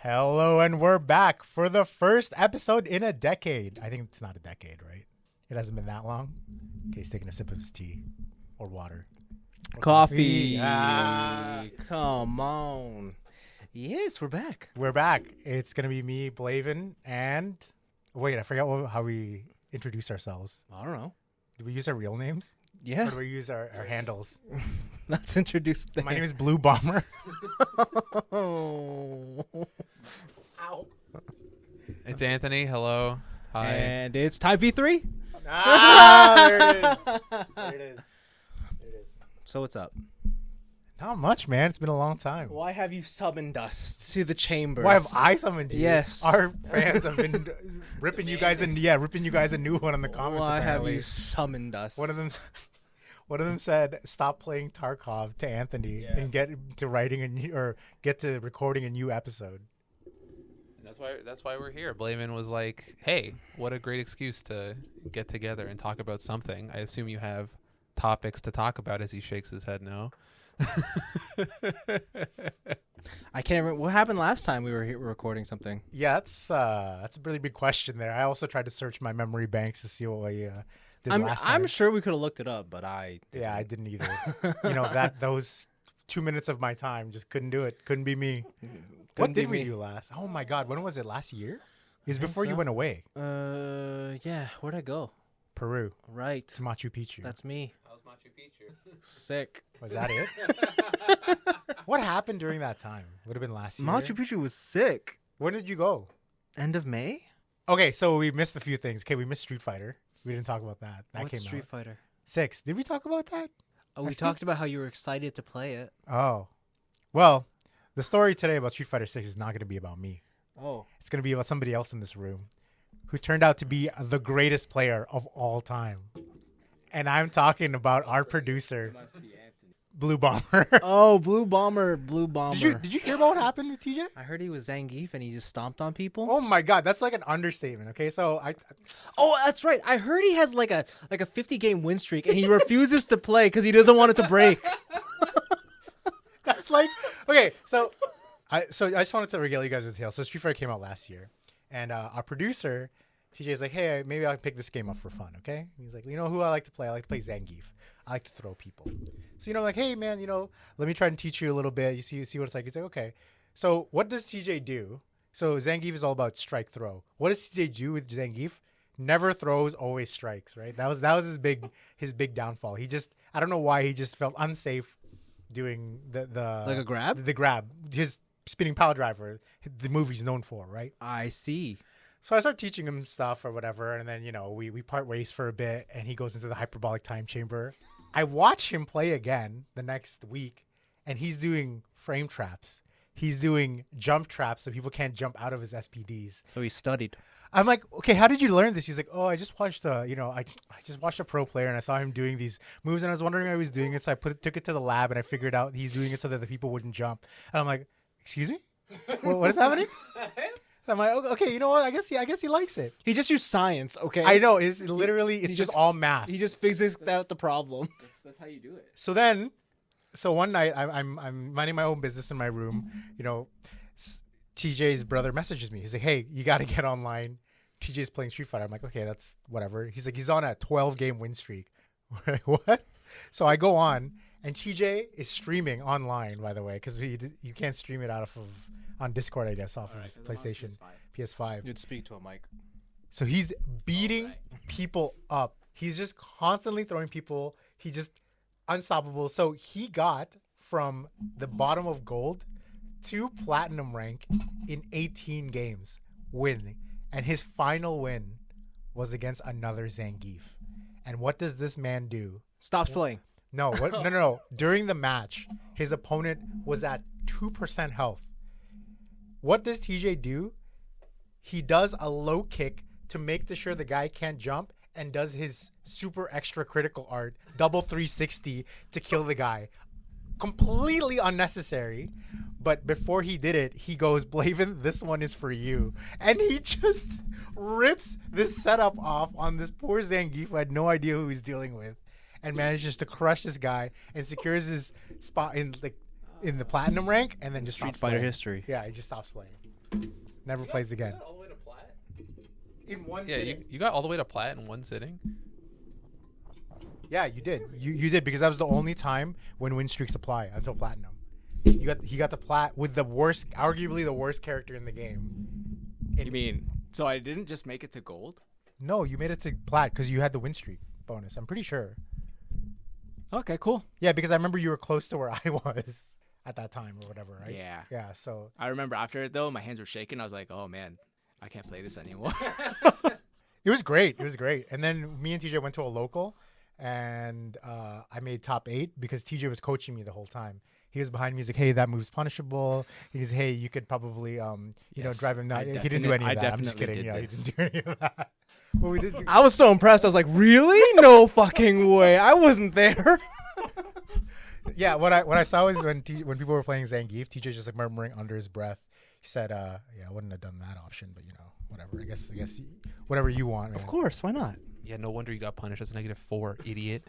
Hello, and we're back for the first episode in a decade. I think it's not a decade, right? It hasn't been that long. Okay, he's taking a sip of his tea or water. Or Coffee. Come on. Yes, we're back. We're back. It's going to be me, Blavin, and... Wait, I forgot how we introduce ourselves. I don't know. Do we use our real names? Yeah. Or do we use our handles? Let's introduce them. My name is Blue Bomber. Oh. Ow. It's Anthony. Hello. Hi. And it's Type V3. There it is. There it is. So what's up? Not much, man. It's been a long time. Why have you summoned us to the chambers? Why have I summoned you? Yes. Our fans have been ripping you guys a new one in the comments. Why apparently. have you summoned us? One of them said, "Stop playing Tarkov" to Anthony and get to get to recording a new episode. And that's why we're here. Blayman was like, "Hey, what a great excuse to get together and talk about something." I assume you have topics to talk about. As he shakes his head, no. I can't remember what happened last time we were here recording something. Yeah, that's a really big question there. I also tried to search my memory banks to see what we did last time. I'm sure we could have looked it up, but I didn't either. Those 2 minutes of my time just couldn't do it. Couldn't be me. What did we do last? Oh my God, when was it? Last year? It was before you went away. Yeah. Where'd I go? Peru. Right. To Machu Picchu. That's me. How's Machu Picchu? Sick. Was that it? What happened during that time? Would have been last year. Machu Picchu was sick. When did you go? End of May? Okay, so we missed a few things. Okay, we missed Street Fighter. We didn't talk about that. That What's came Street out. Fighter? 6. Did we talk about that? Oh, we talked about how you were excited to play it. Oh. Well, the story today about Street Fighter 6 is not going to be about me. Oh. It's going to be about somebody else in this room who turned out to be the greatest player of all time. And I'm talking about our producer, Blue Bomber. Oh, Blue Bomber. Did you hear about what happened with TJ? I heard he was Zangief and he just stomped on people. Oh my God, that's like an understatement. Okay, so Oh, that's right. I heard he has like a 50-game win streak and he refuses to play because he doesn't want it to break. That's like, okay, so I just wanted to regale you guys with the tale. So Street Fighter came out last year, and our producer TJ is like, "Hey, maybe I'll pick this game up for fun, okay?" And he's like, "You know who I like to play? I like to play Zangief. I like to throw people." So like, "Hey man, let me try and teach you a little bit. You see what it's like." He's like, "Okay." So what does TJ do? So Zangief is all about strike throw. What does TJ do with Zangief? Never throws, always strikes. Right? That was his big downfall. I don't know why he just felt unsafe doing the like a grab? The grab. His spinning power driver, the movie's known for, right? I see. So I start teaching him stuff or whatever, and then, we part ways for a bit, and he goes into the hyperbolic time chamber. I watch him play again the next week, and he's doing frame traps. He's doing jump traps so people can't jump out of his SPDs. So he studied. I'm like, okay, how did you learn this? He's like, oh, I just watched I just watched a pro player and I saw him doing these moves and I was wondering how he was doing it. So I took it to the lab and I figured out he's doing it so that the people wouldn't jump. And I'm like, excuse me? What is happening? So I'm like, okay, you know what? I guess he likes it. He just used science, okay? I know. It's just all math. He just physicsed out the problem. That's how you do it. So one night I'm minding my own business in my room. TJ's brother messages me. He's like, "Hey, you got to get online. TJ's playing Street Fighter." I'm like, "Okay, that's whatever." He's like, "He's on a 12-game win streak." We're like, what? So I go on, and TJ is streaming online, by the way, because you can't stream it on Discord, I guess, off of PlayStation, PS5. You'd speak to a mic. So he's beating people up. He's just constantly throwing people. He just unstoppable. So he got from the bottom of gold to platinum rank in 18 games, winning. And his final win was against another Zangief. And what does this man do? Stops playing. No. No. During the match, his opponent was at 2% health. What does TJ do? He does a low kick to make sure the guy can't jump and does his super extra critical art, double 360 to kill the guy. Completely unnecessary. But before he did it, he goes, "Blavin, this one is for you." And he just rips this setup off on this poor Zangief who had no idea who he's dealing with, and manages to crush this guy and secures his spot in the platinum rank, and then just Street stops Fighter playing. history. Yeah, he just stops playing. never plays again. all the way to plat? In one Yeah, sitting. you got all the way to plat in one sitting. Yeah, you did. You did because that was the only time when win streaks apply until platinum. He got the plat with the worst, arguably the worst character in the game. You mean so I didn't just make it to gold? No, you made it to plat because you had the win streak bonus. I'm pretty sure. Okay, cool. Yeah, because I remember you were close to where I was at that time or whatever, right? Yeah. Yeah. So I remember after it though, my hands were shaking. I was like, oh man, I can't play this anymore. it was great. It was great. And then me and TJ went to a local, and I made top 8 because TJ was coaching me the whole time. He was behind me. He's like, "Hey, that move's punishable." He's, "Hey, you could probably, drive him." He didn't do any of that. I'm just kidding. Yeah, he didn't do any of that. Well, we did. I was so impressed. I was like, really? No fucking way. I wasn't there. Yeah, what I saw was when people were playing Zangief, TJ just like murmuring under his breath. He said, "Yeah, I wouldn't have done that option, but whatever. I guess whatever you want." Man. Of course, why not? Yeah, no wonder you got punished as a -4, idiot.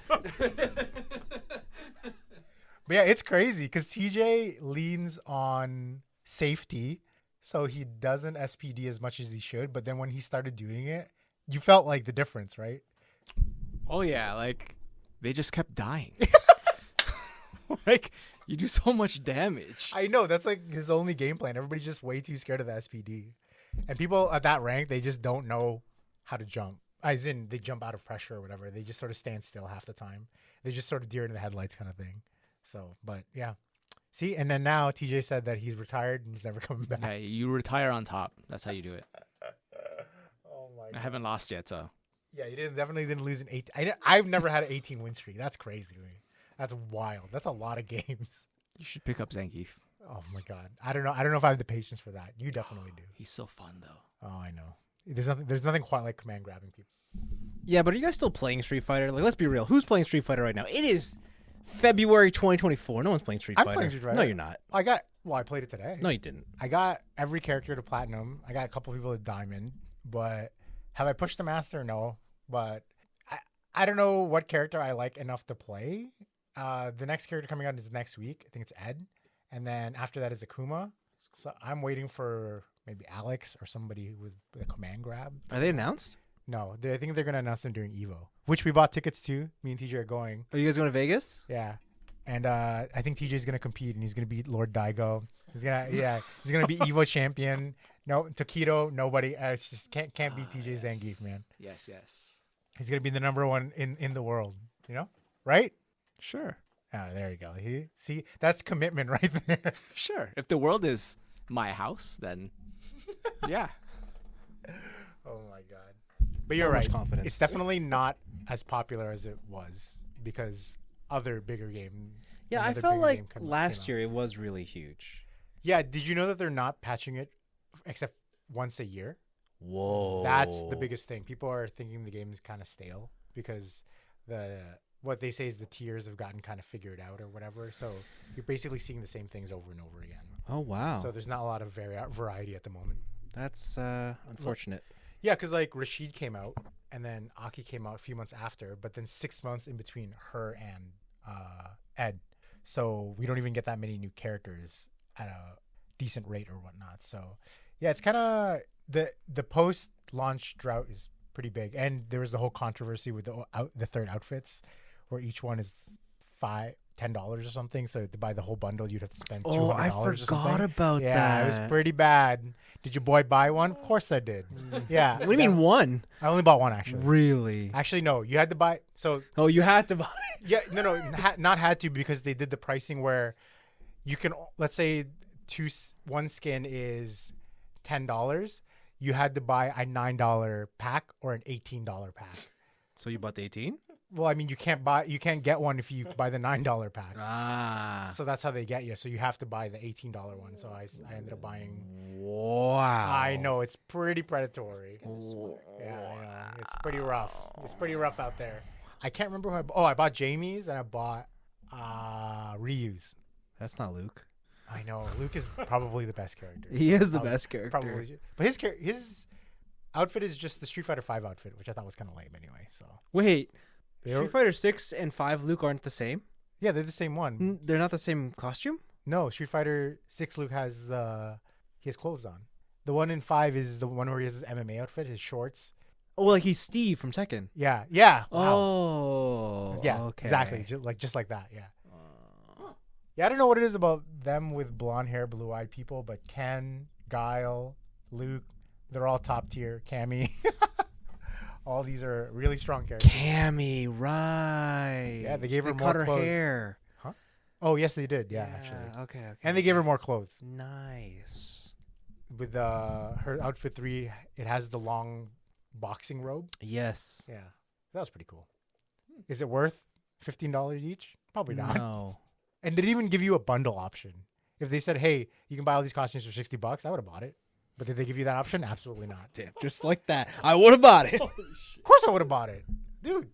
But yeah, it's crazy because TJ leans on safety, so he doesn't SPD as much as he should. But then when he started doing it, you felt like the difference, right? Oh yeah, like they just kept dying. Like you do so much damage. I know that's like his only game plan. Everybody's just way too scared of the SPD, and people at that rank they just don't know how to jump. As in, they jump out of pressure or whatever. They just sort of stand still half the time. They just sort of deer in the headlights kind of thing. So, but yeah. See, and then now TJ said that he's retired and he's never coming back. Yeah, you retire on top. That's how you do it. Oh my I god. haven't lost yet, so Yeah, you definitely didn't lose an 18. I've never had an 18 win streak. That's crazy to me. That's wild. That's a lot of games. you should pick up Zangief. Oh my god. I don't know if I have the patience for that. You definitely do. He's so fun though. Oh, I know. There's nothing quite like command grabbing people. Yeah, but are you guys still playing Street Fighter? Like, let's be real. Who's playing Street Fighter right now? It is February 2024. No one's playing Street I'm Fighter. playing Street Fighter. No, you're not. I played it today. No, you didn't. I got every character to platinum. I got a couple people to diamond, but have I pushed the master? No, but I don't know what character I like enough to play. The next character coming out is next week. I think it's Ed, and then after that is Akuma. So I'm waiting for maybe Alex or somebody with a command grab. Are they announced? No, I think they're gonna announce them during Evo, which we bought tickets to. Me and TJ are going. Are you guys going to Vegas? Yeah. And I think TJ's gonna compete, and he's gonna beat Lord Daigo. He's gonna be Evo champion. No, Takedo, nobody. It's just can't beat TJ Zangief, man. Yes. He's gonna be the number one in the world. Right? Sure. Ah, there you go. See, that's commitment right there. Sure. If the world is my house, then yeah. Oh my god. But you're So much right. confidence. It's definitely not as popular as it was because other bigger game. Yeah, I another felt bigger like game came last out. year it was really huge. Yeah. Did you know that they're not patching it except once a year? Whoa. That's the biggest thing. People are thinking the game is kind of stale because what they say is the tiers have gotten kind of figured out or whatever. So you're basically seeing the same things over and over again. Oh, wow. So there's not a lot of variety at the moment. That's unfortunate. Yeah, because like Rashid came out and then Aki came out a few months after, but then 6 months in between her and Ed. So we don't even get that many new characters at a decent rate or whatnot. So yeah, it's kind of the post-launch drought is pretty big. And there was the whole controversy with the third outfits where each one is $10 or something. So to buy the whole bundle, you'd have to spend $200 Oh, I or forgot something. about Yeah, that. it was pretty bad. Did your boy buy one? Of course I did. Yeah. What do you mean one? I only bought one actually. Really? Actually, no. You had to buy. So Oh, you had to buy. yeah, no, not had to because they did the pricing where you can. Let's say one skin is $10. You had to buy a $9 pack or an $18 pack. So you bought the 18? Well, I mean, you can't get one if you buy the $9 pack. Ah. So that's how they get you. So you have to buy the $18 one. So I ended up buying. Wow. I know it's pretty predatory. Yeah, I know. It's pretty rough. It's pretty rough out there. I can't remember who I bought Jamie's and I bought Ryu's. That's not Luke. I know. Luke is probably the best character. He is the Probably- best character. Probably. But his outfit is just the Street Fighter 5 outfit, which I thought was kind of lame anyway. So Wait. They're- Street Fighter 6 and 5 Luke aren't the same? yeah, they're the same one. They're not the same costume? No, Street Fighter 6 Luke he has clothes on. The one in 5 is the one where he has his MMA outfit, his shorts. Oh, like he's Steve from Tekken. Yeah. Wow. Oh. Yeah. Okay. Exactly. Just like that. Yeah. Yeah. I don't know what it is about them with blonde hair, blue-eyed people, but Ken, Guile, Luke, they're all top tier. Cammy. All these are really strong characters. Cammy, right? Yeah, they gave her cut more her clothes. hair. Oh, yes, they did. Yeah, actually. Okay. And they gave her more clothes. Nice. With her outfit 3, it has the long boxing robe. Yes. Yeah, that was pretty cool. Is it worth $15 each? Probably not. No. And they didn't even give you a bundle option. If they said, "Hey, you can buy all these costumes for $60," I would have bought it. But did they give you that option? Absolutely not. Damn, just like that. I would have bought it. Of course, I would have bought it, dude.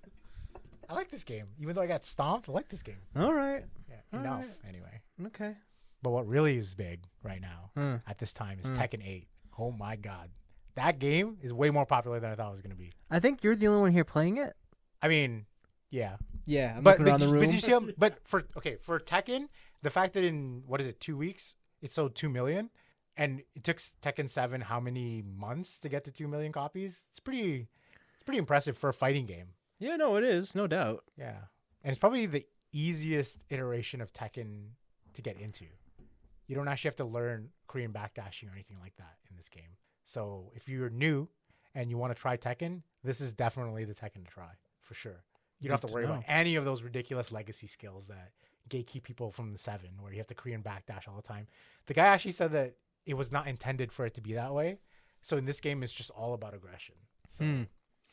I like this game, even though I got stomped. I like this game. All right. Yeah, All enough right. anyway. Okay. But what really is big right now at this time is Tekken 8. Oh my god, that game is way more popular than I thought it was going to be. I think you're the only one here playing it. I mean, yeah, Yeah, I'm but looking around the room. but you see, but for Tekken, the fact that in 2 weeks it sold 2 million, and it took Tekken 7 how many months to get to 2 million copies? It's pretty impressive for a fighting game. Yeah, no, it is, no doubt. Yeah, and it's probably the easiest iteration of Tekken to get into. You don't actually have to learn Korean backdashing or anything like that in this game. So if you're new and you want to try Tekken, this is definitely the Tekken to try for sure. You don't have to worry about any of those ridiculous legacy skills that gatekeep people from the 7, where you have to Korean backdash all the time. The guy actually said that it was not intended for it to be that way. So in this game, it's just all about aggression. So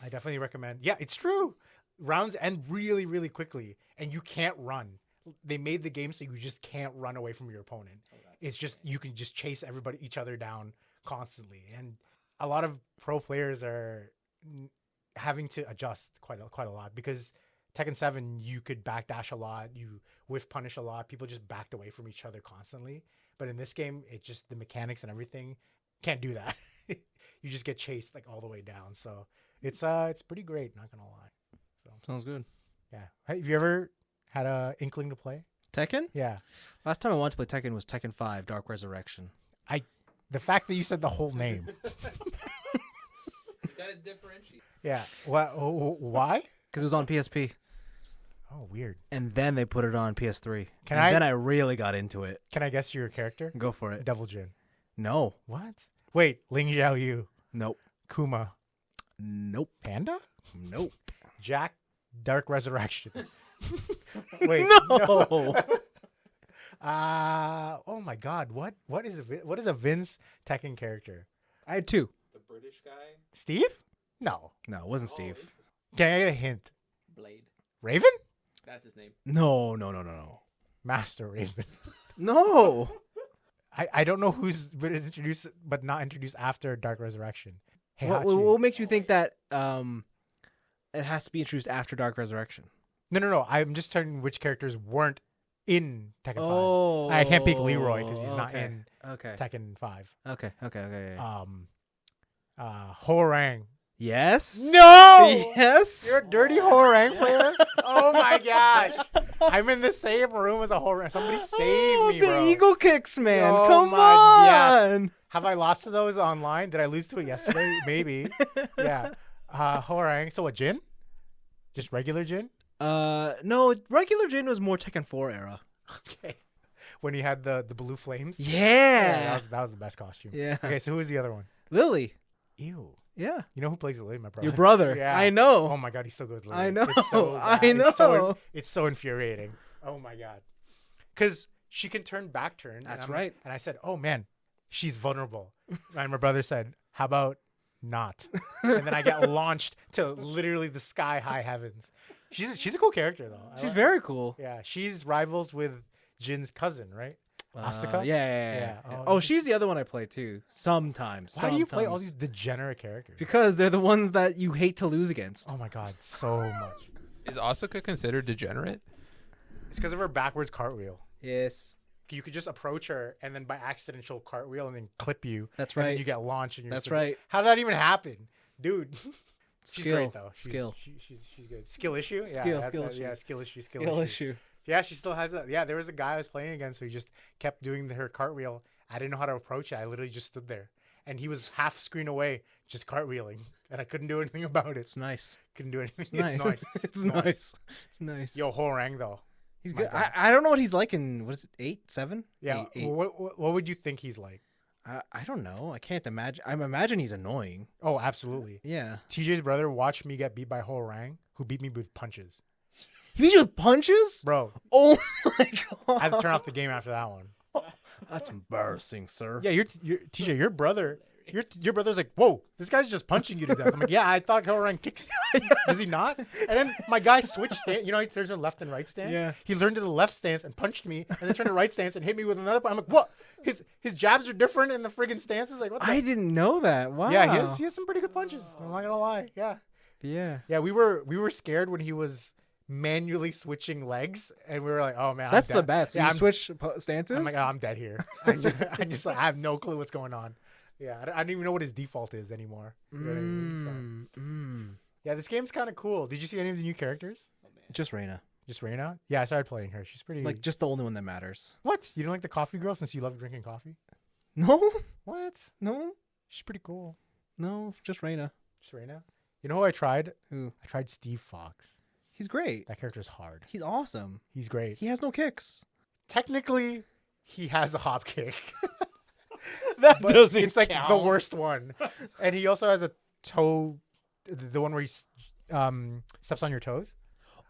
I definitely recommend. Yeah, it's true. Rounds end really, really quickly, and you can't run. They made the game so you just can't run away from your opponent. It's just you can just chase each other down constantly, and a lot of pro players are having to adjust quite a lot, because Tekken 7 you could backdash a lot, you whiff punish a lot. People just backed away from each other constantly, but in this game, it just the mechanics and everything can't do that. You just get chased like all the way down. So it's pretty great. Not gonna lie. So Sounds good. yeah, have you ever had a inkling to play? Tekken? Yeah. Last time I wanted to play Tekken was Tekken 5, Dark Resurrection. The fact that you said the whole name. You gotta differentiate. Yeah. Why? Because it was on PSP. Oh, weird. And then they put it on PS3. Can and I- then I really got into it. Can I guess your character? Go for it. Devil Jin. No. What? Wait, Ling Xiao Yu. Nope. Kuma. Nope. Panda? Nope. Jack. Dark Resurrection. Wait. No. Oh my God. What is a Vince Tekken character? I had 2. The British guy. Steve? No. No, it wasn't Steve. Can I get a hint? Blade. Raven? That's his name. No. Master Raven. No. I don't know who's been introduced but not introduced after Dark Resurrection. Hey, What makes you think that it has to be introduced after Dark Resurrection? No. I'm just telling which characters weren't in Tekken 5. Oh. I can't pick Leroy because he's not okay. in Okay. Tekken 5. Okay. Yeah. Horang. Yes. No! Yes. You're a dirty Horang player? Oh my gosh. I'm in the same room as a Horang. Somebody save me, the bro. eagle kicks, man. Oh Come my God. on. Have I lost to those online? Did I lose to it yesterday? Maybe. Yeah. Horang. So what, Jin? Just regular Jin? No, regular Jin was more Tekken 4 era. Okay. When he had the blue flames? Yeah. that was the best costume. Yeah. Okay, so who was the other one? Lily. Ew. Yeah. You know who plays Lily? My brother. Your brother. Yeah. I know. Oh my God, he's so good with Lily. I know. It's so I bad. know. It's so infuriating. Oh my God. Because she can turn back turn. That's and right. And I said, oh man, she's vulnerable. And my brother said, how about not? And then I get launched to literally the sky high heavens. She's a cool character though. She's very cool. Yeah, she's rivals with Jin's cousin, right? Asuka? Yeah. Oh, Oh, she's the other one I play too. Sometimes. Why do you play all these degenerate characters? Because they're the ones that you hate to lose against. Oh my God, so much. Is Asuka considered degenerate? It's because of her backwards cartwheel. Yes. You could just approach her, and then by accident she'll cartwheel and then clip you. That's And right. then you get launched. And you're That's just like, right. How did that even happen, dude? She's Skill. great though. Skill. She's good. Skill issue. Skill Yeah, issue. yeah. Skill issue. Skill issue. Yeah, she still has that. Yeah, there was a guy I was playing against who just kept doing her cartwheel. I didn't know how to approach it. I literally just stood there, and he was half screen away, just cartwheeling, and I couldn't do anything about it. It's nice. Couldn't do anything. It's nice. It's nice. It's nice. It's nice. Yo, Horang though. he's my good. God. I don't know what he's like in what is it? 8, 7? Yeah. 8. What would you think he's like? I don't know. I can't imagine. I imagine he's annoying. Oh, absolutely. Yeah. TJ's brother watched me get beat by Horang, who beat me with punches. He beat you with punches? Bro, Oh my god. I had to turn off the game after that one. That's embarrassing, sir. Yeah, you're TJ, your brother's like, whoa, this guy's just punching you to death. I'm like, yeah, I thought Horang kicks. Does he not? And then my guy switched stance. You know, there's a left and right stance. Yeah. He learned to the left stance and punched me, and then turned to right stance and hit me with another. I'm like, what? His jabs are different in the friggin' stances. Like, what? The I didn't know that. Wow. Yeah, he has some pretty good punches. I'm not gonna lie. Yeah. Yeah. We were scared when he was manually switching legs, and we were like, oh man, That's I'm the dead. best. Yeah, You I'm, switch stances? I'm like, oh, I'm dead here. I'm just like, I have no clue what's going on. Yeah, I don't even know what his default is anymore. You know what I mean? So, yeah, this game's kind of cool. Did you see any of the new characters? Just Reina. Just Reina? Yeah, I started playing her. She's pretty. Like, just the only one that matters. What? You don't like the coffee girl since you love drinking coffee? No? What? No? She's pretty cool. No, just Reina. Just Reina. You know who I tried? Who? I tried Steve Fox. He's great. That character's hard. He's awesome. He's great. He has no kicks. Technically, he has a hop kick. That But it's like the worst one. And he also has a toe, the one where he steps on your toes.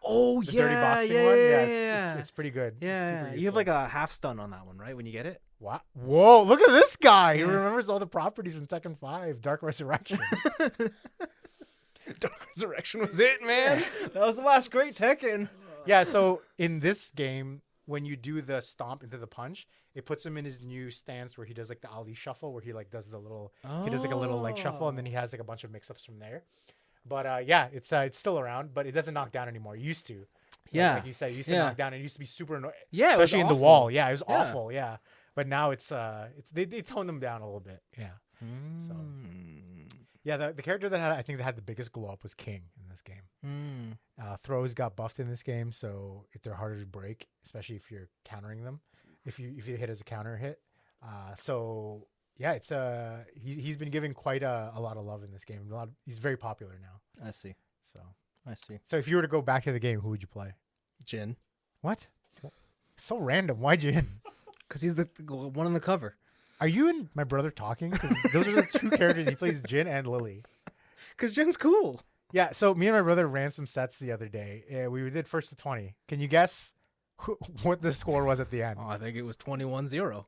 Oh, The yeah. dirty boxing yeah, one. yeah, Yeah, yeah. it's pretty good. It's Yeah, super you have useful. like a half stun on that one, right? When you get it? What? Whoa, look at this guy. He Yeah. remembers all the properties from Tekken 5, Dark Resurrection. Dark Resurrection was it, man. That was the last great Tekken. Yeah, so in this game, when you do the stomp into the punch, it puts him in his new stance where he does like the Ali shuffle, where he like does the little, he does like a little leg shuffle, and then he has like a bunch of mix-ups from there. But yeah, it's still around, but it doesn't knock down anymore. It used to. Yeah. Like you said, it used to Yeah. knock down. It used to be super annoying. Yeah, it was especially in the awful. wall. Yeah, it was Yeah. awful. Yeah. But now it's they toned them down a little bit. Yeah. So yeah, the character that I think that had the biggest glow up was King in this game. Throws got buffed in this game, so they're harder to break, especially if you're countering them. If you hit as a counter hit, so yeah, it's he's been given quite a lot of love in this game. He's very popular now. I see. So if you were to go back to the game, who would you play? Jin. What? So random. Why Jin? Because he's the one on the cover. Are you and my brother talking? 'Cause those are the two characters he plays, Jin and Lily. Because Jin's cool. Yeah, so me and my brother ran some sets the other day. We did first to 20. Can you guess what the score was at the end? Oh, I think it was 21-0.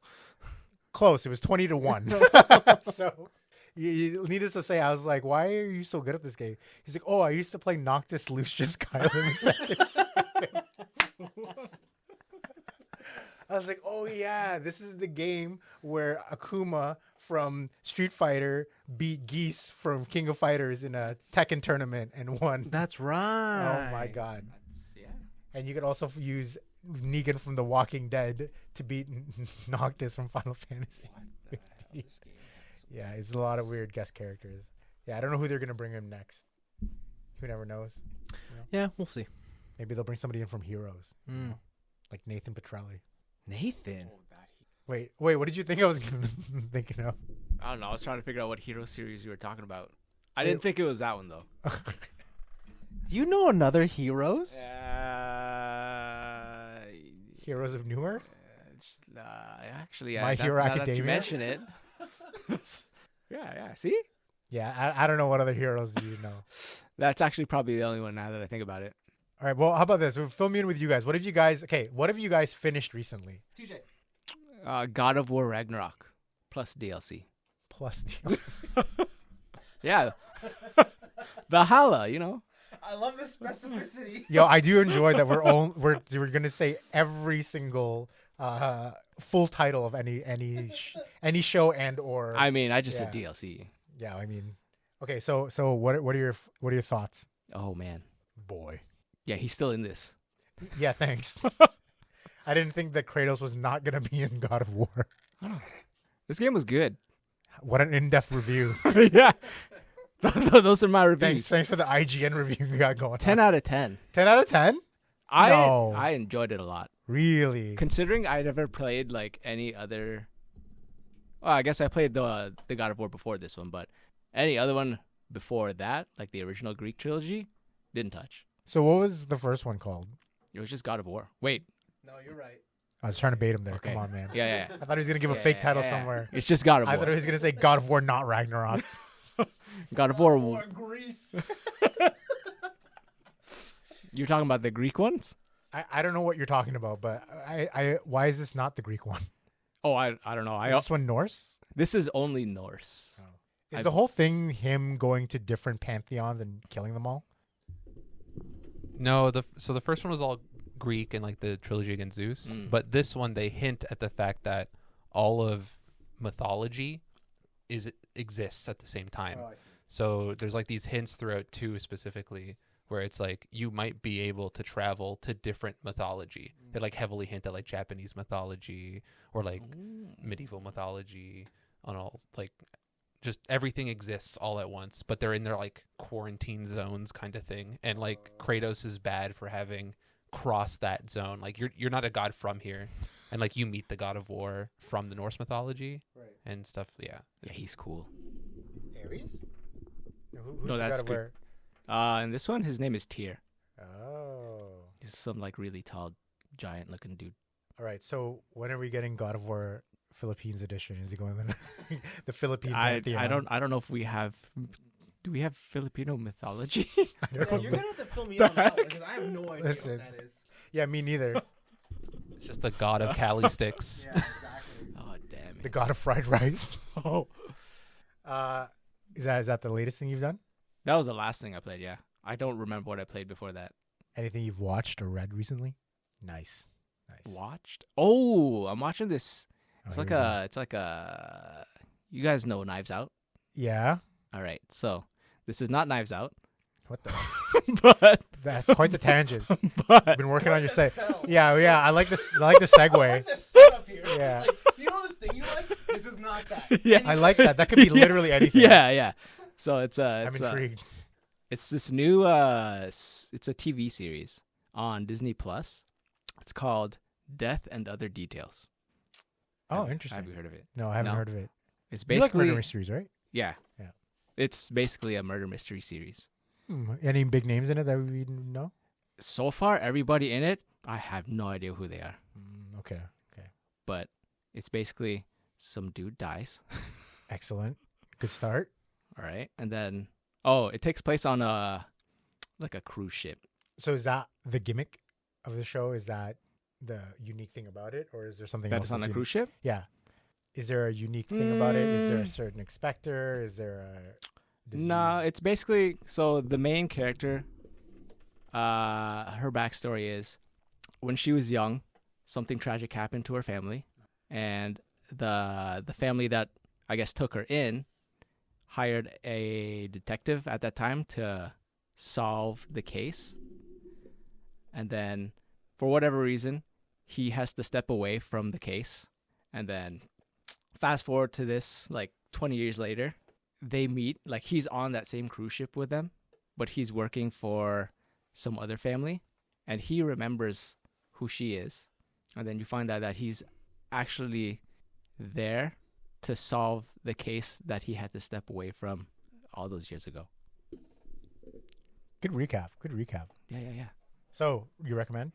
Close. It was 20-1. So, needless to say, I was like, why are you so good at this game? He's like, oh, I used to play Noctis Lucius Kylan. I was like, oh, yeah, this is the game where Akuma from Street Fighter beat Geese from King of Fighters in a Tekken tournament and won. That's right. Oh, my God. Yeah. And you could also use Negan from The Walking Dead to beat Noctis from Final Fantasy. 15. Yeah, it's a lot of weird guest characters. Yeah, I don't know who they're going to bring in next. Who never knows? Yeah, we'll see. Maybe they'll bring somebody in from Heroes, like Nathan Petrelli. Nathan. Wait, what did you think I was thinking of? I don't know. I was trying to figure out what hero series you were talking about. I didn't think it was that one though. Do you know another Heroes? Heroes of Newer? Actually, My Hero now that Academia? you mention it. yeah. See, Yeah, I don't know what other heroes do you know. that's actually probably the only one now that I think about it. All right, well, how about this? We'll fill me in with you guys. What have you guys finished recently? TJ. God of War Ragnarok plus DLC. Plus deal. Yeah, Valhalla. You know. I love the specificity. Yo, I do enjoy that we're gonna say every single full title of any show and or. I mean, I just Yeah. said DLC. Yeah, I mean, okay. So what are your thoughts, Oh man. boy? Yeah, he's still in this. Yeah, thanks. I didn't think that Kratos was not gonna be in God of War. This game was good. What an in-depth review. Yeah. Those are my reviews. Thanks for the IGN review you got going. 10 out of 10. 10 out of 10. No. I enjoyed it a lot. Really? Considering I never played like any other Well, I guess I played the God of War before this one, but any other one before that, like the original Greek trilogy, didn't touch. So what was the first one called? It was just God of War. Wait. No, you're right. I was trying to bait him there. Okay. Come on, man. Yeah. I thought he was gonna give a fake title somewhere. It's just God of I War. thought he was gonna say God of War, not Ragnarok. God of War. Greece. You're talking about the Greek ones? I don't know what you're talking about, but I why is this not the Greek one? Oh, I don't know. Is this one Norse? This is only Norse. Is the whole thing him going to different pantheons and killing them all? No, so the first one was all Greek and like the trilogy against Zeus, but this one they hint at the fact that all of mythology exists at the same time. Oh, I see. So there's like these hints throughout 2 specifically where it's like you might be able to travel to different mythology. They like heavily hint at like Japanese mythology or like medieval mythology on all like just everything exists all at once, but they're in their like quarantine zones kind of thing. And like Kratos is bad for having crossed that zone. Like you're not a god from here. And like you meet the God of War from the Norse mythology and stuff. Yeah. Yeah, he's cool. Ares? No, that's Greek. And this one, his name is Tyr. Oh. He's some like really tall, giant-looking dude. All right. So when are we getting God of War Philippines edition? Is he going to the Philippine pantheon? I don't know if we have. Do we have Filipino mythology? I don't know. You're gonna have to fill me in on that one because I have no idea Listen. what that is. Yeah, me neither. It's just the god of Cali sticks. Yeah, exactly. Oh damn The it! god of fried rice. Oh. Is that the latest thing you've done? That was the last thing I played. Yeah, I don't remember what I played before that. Anything you've watched or read recently? Nice. Watched? Oh, I'm watching this. It's Oh, like here we go. a. It's like a. You guys know Knives Out? Yeah. All right, so this is not Knives Out, What the? but That's quite the tangent. but Been working on your seg. Sell. Yeah. I like this. I like the I segue. like the setup here. Yeah. Like, you know this thing you like? This is not that. Yeah. I like that. That could be literally anything. yeah. So it's I'm intrigued. it's this new it's a TV series on Disney Plus. It's called Death and Other Details. Oh, interesting. Have you heard of it? No, I haven't No? heard of it. It's You like basically murder mysteries, right? yeah. Yeah. It's basically a murder mystery series. Any big names in it that we know? So far, everybody in it, I have no idea who they are. Okay. But it's basically some dude dies. Excellent. Good start. All right, and then it takes place on a cruise ship. So is that the gimmick of the show? Is that the unique thing about it, or is there something That else is on a that's cruise ship. Yeah. Is there a unique thing about it? Is there a certain expector? Is there a disease? No, it's basically so the main character. Her backstory is when she was young, something tragic happened to her family, and the family that I guess took her in hired a detective at that time to solve the case, and then for whatever reason, he has to step away from the case, and then fast forward to this like 20 years later. They meet, like he's on that same cruise ship with them, but he's working for some other family, and he remembers who she is. And then you find out that he's actually there to solve the case that he had to step away from all those years ago. Good recap. Yeah. So you recommend?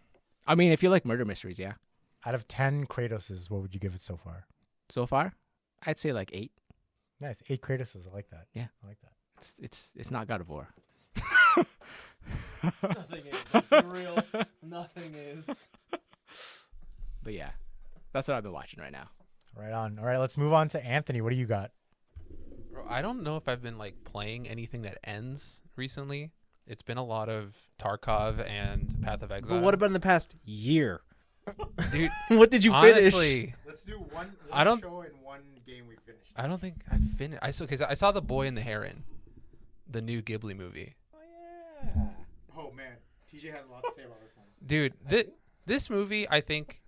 I mean, if you like murder mysteries, yeah. Out of 10 Kratoses, what would you give it so far? So far, I'd say like 8. Nice. 8 Kratoses. I like that. Yeah. I like that. It's not God of War. Nothing is. Let's be real. Nothing is. But yeah, that's what I've been watching right now. Right on. All right, let's move on to Anthony. What do you got? Bro, I don't know if I've been like playing anything that ends recently. It's been a lot of Tarkov and Path of Exile. But what about in the past year? Dude, What did you finish? honestly, Let's do one I don't- show and one game we finished. I don't think I finished. I saw The Boy and the Heron, the new Ghibli movie. Oh, man. TJ has a lot to say about this one. Dude, this movie I think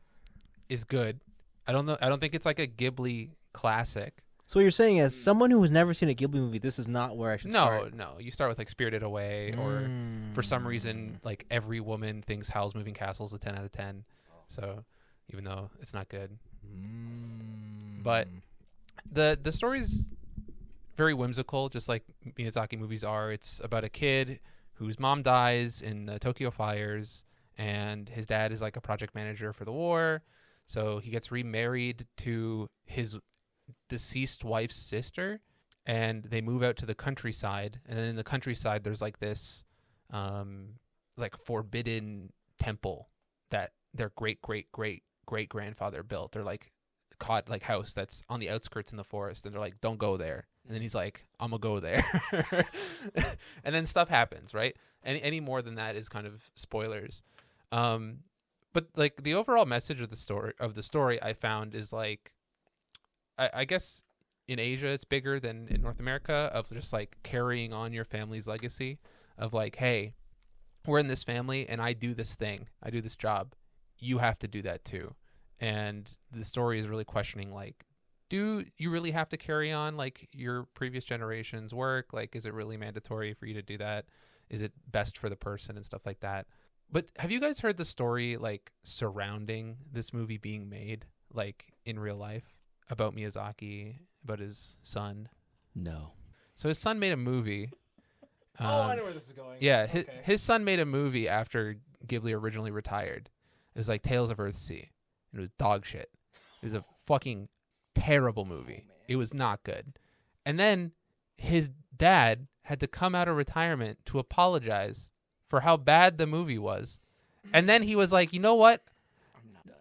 is good. I don't know. I don't think it's like a Ghibli classic. So what you're saying is, someone who has never seen a Ghibli movie, this is not where I should start. No. You start with like Spirited Away, or for some reason, like every woman thinks Howl's Moving Castle is a 10 out of 10. So even though it's not good, but The story's very whimsical, just like Miyazaki movies are. It's about a kid whose mom dies in the Tokyo fires, and his dad is like a project manager for the war. So he gets remarried to his deceased wife's sister, and they move out to the countryside. And then in the countryside, there's like this like forbidden temple that their great grandfather built. They're like caught like house that's on the outskirts in the forest, and they're like, don't go there. And then he's like, I'm gonna go there. And then stuff happens, right? Any more than that is kind of spoilers. But like the overall message of the story I found is like, I guess in Asia it's bigger than in North America, of just like carrying on your family's legacy of like, hey, we're in this family and I do this thing, I do this job, you have to do that too. And the story is really questioning, like, do you really have to carry on like your previous generation's work? Like, is it really mandatory for you to do that? Is it best for the person and stuff like that? But have you guys heard the story like surrounding this movie being made, like in real life, about Miyazaki, about his son? No. So his son made a movie. I know where this is going. Yeah, his son made a movie after Ghibli originally retired. It was like Tales of Earthsea. It was dog shit. It was a fucking terrible movie. It was not good. And then his dad had to come out of retirement to apologize for how bad the movie was. And then he was like, you know what?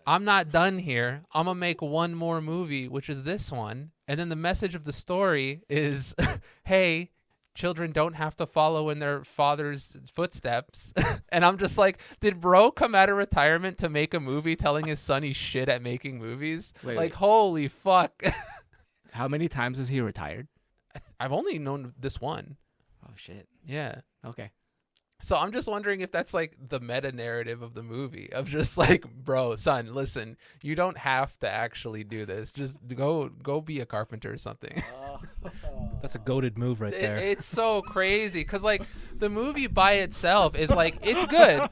I'm not done here. I'm going to make one more movie, which is this one. And then the message of the story is, hey, children don't have to follow in their father's footsteps. And I'm just like, did bro come out of retirement to make a movie telling his son he's shit at making movies? Wait. Holy fuck. How many times has he retired? I've only known this one. Oh, shit. Yeah. Okay. So I'm just wondering if that's like the meta narrative of the movie, of just like, bro, son, listen, you don't have to actually do this. Just go be a carpenter or something. That's a goated move right there. It's so crazy because like the movie by itself is like, it's good.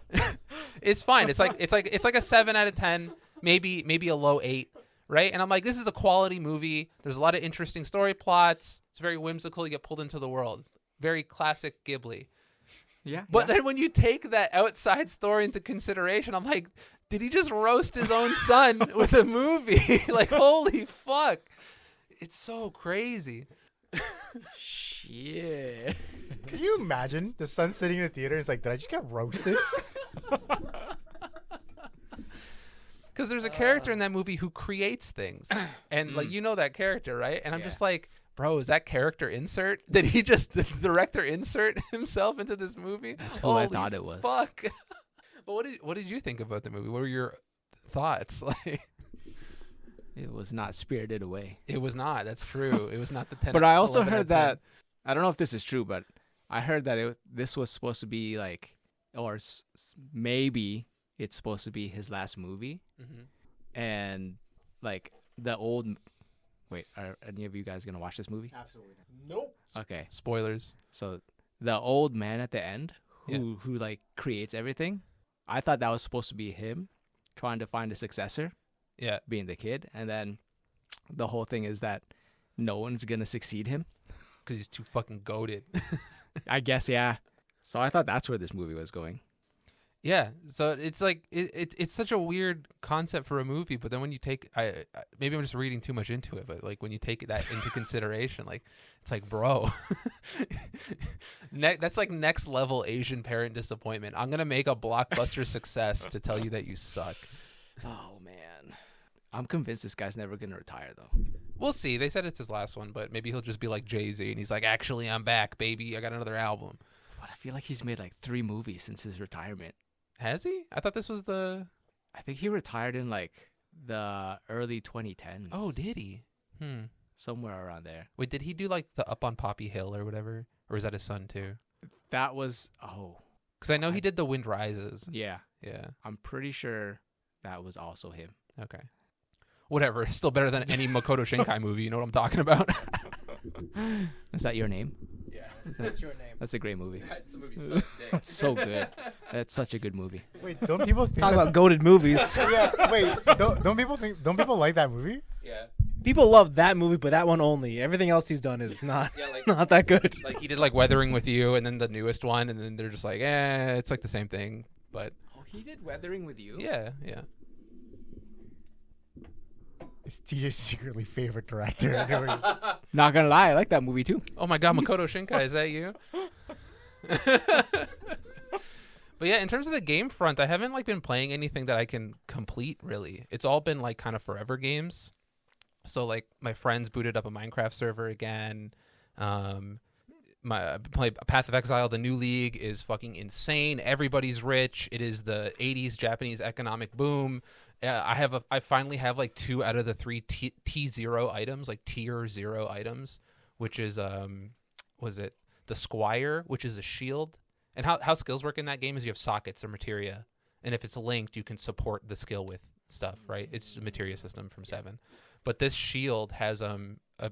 It's fine. It's like a 7 out of 10, maybe a low 8. Right. And I'm like, this is a quality movie. There's a lot of interesting story plots. It's very whimsical. You get pulled into the world. Very classic Ghibli. Yeah. But then when you take that outside story into consideration, I'm like, did he just roast his own son with a movie? Like, holy fuck. It's so crazy. Shit. Can you imagine the son sitting in the theater and it's like, did I just get roasted? Because there's a character in that movie who creates things. And like, you know that character, right? And I'm just like, bro, is that character insert? Did he just, the director, insert himself into this movie? That's who I thought it was. Fuck. But what did you think about the movie? What were your thoughts? Like, it was not Spirited Away. It was not. That's true. It was not the 10. But I also 11 out heard of 10. that, I don't know if this is true, but I heard that this was supposed to be like, or maybe it's supposed to be his last movie. Mm-hmm. And like the old... Wait, are any of you guys going to watch this movie? Absolutely. Nope. Okay. Spoilers. So the old man at the end who like creates everything, I thought that was supposed to be him trying to find a successor. Yeah. Being the kid. And then the whole thing is that no one's going to succeed him. Because he's too fucking goated. I guess, yeah. So I thought that's where this movie was going. Yeah, so it's like it's such a weird concept for a movie, but then when you take, maybe I'm just reading too much into it, but like when you take that into consideration, like it's like, bro, that's like next level Asian parent disappointment. I'm gonna make a blockbuster success to tell you that you suck. Oh man, I'm convinced this guy's never gonna retire though. We'll see. They said it's his last one, but maybe he'll just be like Jay-Z and he's like, actually, I'm back, baby. I got another album. But I feel like he's made like 3 movies since his retirement. Has he? I thought this was the... I think he retired in like the early 2010s. Oh, did he? Somewhere around there. Wait, did he do like the Up on Poppy Hill or whatever? Or is that his son too? That was... Because I know he did The Wind Rises. Yeah. Yeah. I'm pretty sure that was also him. Okay. Whatever. It's still better than any Makoto Shinkai movie. You know what I'm talking about? Is that your name? Yeah, that's your name. That's a great movie. That's the movie sucks dick. It's so good. That's such a good movie. Wait, don't people think Talk about goated movies. yeah, wait, don't people like that movie? Yeah. people love that movie, but that one only. Everything else he's done is not not that good. Like he did like Weathering with You, and then the newest one, and then they're just like, it's like the same thing. But Oh, he did Weathering with You. yeah. It's TJ's secretly favorite director. Not gonna lie, I like that movie too. Oh my God, Makoto Shinkai, is that you? But yeah, in terms of the game front, I haven't like been playing anything that I can complete really. It's all been like kind of forever games. So like my friends booted up a Minecraft server again. Play Path of Exile. The new league is fucking insane. Everybody's rich. It is the 80s Japanese economic boom. I finally have like 2 out of the 3 T0 items, like tier 0 items, which is was it the Squire, which is a shield. And how skills work in that game is you have sockets or materia, and if it's linked, you can support the skill with stuff, right? It's a materia system from 7. But this shield has a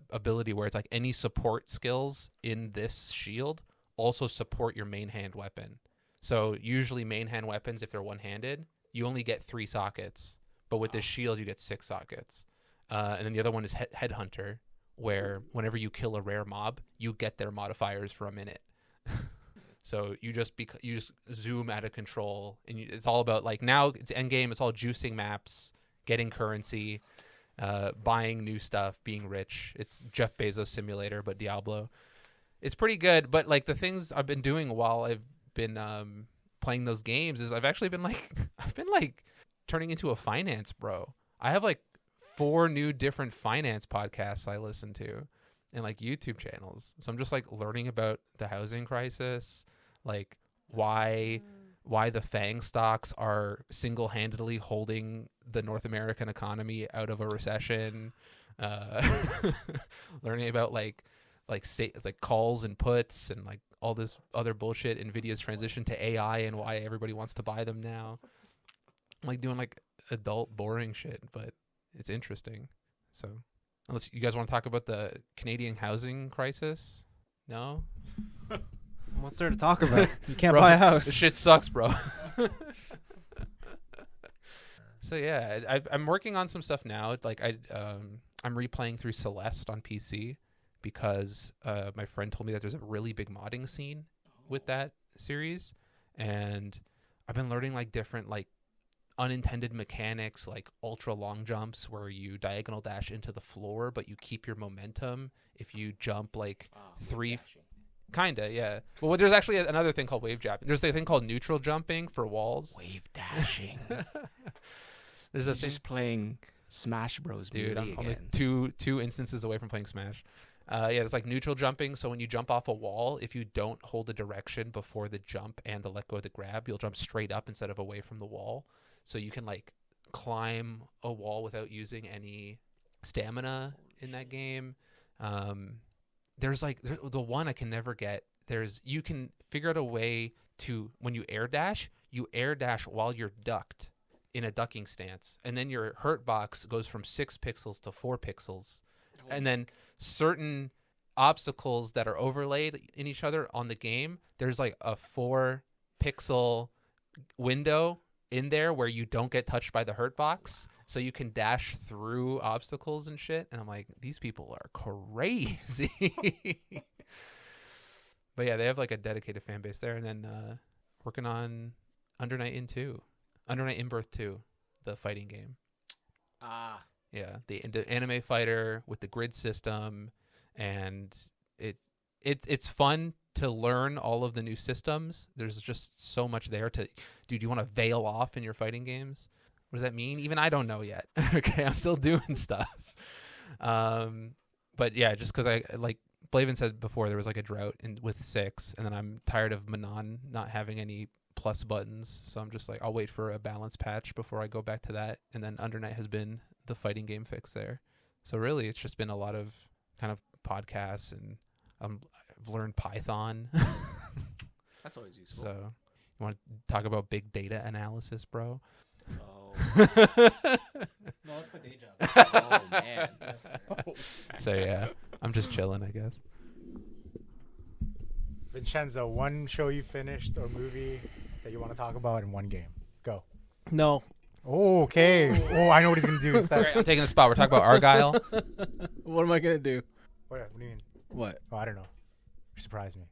ability where it's like any support skills in this shield also support your main hand weapon. So usually main hand weapons, if they're one-handed, you only get 3 sockets. But with this shield, you get 6 sockets. And then the other one is Headhunter, where whenever you kill a rare mob, you get their modifiers for a minute. So you just zoom out of control, and it's all about like now it's end game. It's all juicing maps, getting currency, buying new stuff, being rich. It's Jeff Bezos simulator, but Diablo. It's pretty good. But like the things I've been doing while I've been playing those games is I've been turning into a finance bro. I have like 4 new different finance podcasts I listen to, and like YouTube channels. So I'm just like learning about the housing crisis, like why the FANG stocks are single-handedly holding the North American economy out of a recession. Learning about like calls and puts and like all this other bullshit. Nvidia's transition to AI and why everybody wants to buy them now. I'm like doing like adult boring shit, but it's interesting. So unless you guys want to talk about the Canadian housing crisis, no? What's there to talk about? You can't Bro, buy a house. This shit sucks, bro. So yeah, I'm working on some stuff now. Like I'm replaying through Celeste on PC because my friend told me that there's a really big modding scene with that series, and I've been learning like different like unintended mechanics, like ultra long jumps where you diagonal dash into the floor, but you keep your momentum if you jump like 3. Kinda, yeah. Well, there's actually another thing called wave jumping. There's a thing called neutral jumping for walls. Wave dashing. There's a He's thing, just playing Smash Bros. dude. I'm again. like two instances away from playing Smash. Yeah, it's like neutral jumping. So when you jump off a wall, if you don't hold the direction before the jump and the let go of the grab, you'll jump straight up instead of away from the wall. So you can like climb a wall without using any stamina in that game. There's like the one I can never get. You can figure out a way to, when you air dash while you're ducked in a ducking stance, and then your hurt box goes from 6 pixels to 4 pixels, and then certain obstacles that are overlaid in each other on the game, there's like a 4 pixel window in there where you don't get touched by the hurt box, so you can dash through obstacles and shit. And I'm like, these people are crazy. But yeah, they have like a dedicated fan base there. And then working on Under Night In Birth 2, the fighting game. Yeah, the anime fighter with the grid system, and it's fun to learn all of the new systems. There's just so much there to, dude, you want to veil off in your fighting games? What does that mean? Even I don't know yet. Okay, I'm still doing stuff. But yeah, just because I, like Blaven said before, there was like a drought with 6, and then I'm tired of Manon not having any plus buttons, so I'm just like, I'll wait for a balance patch before I go back to that. And then Under Night has been the fighting game fix there. So really, it's just been a lot of kind of podcasts, and I've learned Python. That's always useful. So you want to talk about big data analysis, bro? Oh. No, it's my day job. Oh, man. So yeah, I'm just chilling, I guess. Vincenzo, one show you finished or movie that you want to talk about in one game. Go. No. Oh, okay. Oh, I know what he's gonna do All instead. right, I'm taking the spot. We're talking about Argyle. What am I gonna do? What do you mean? What? Oh, I don't know. You surprised me.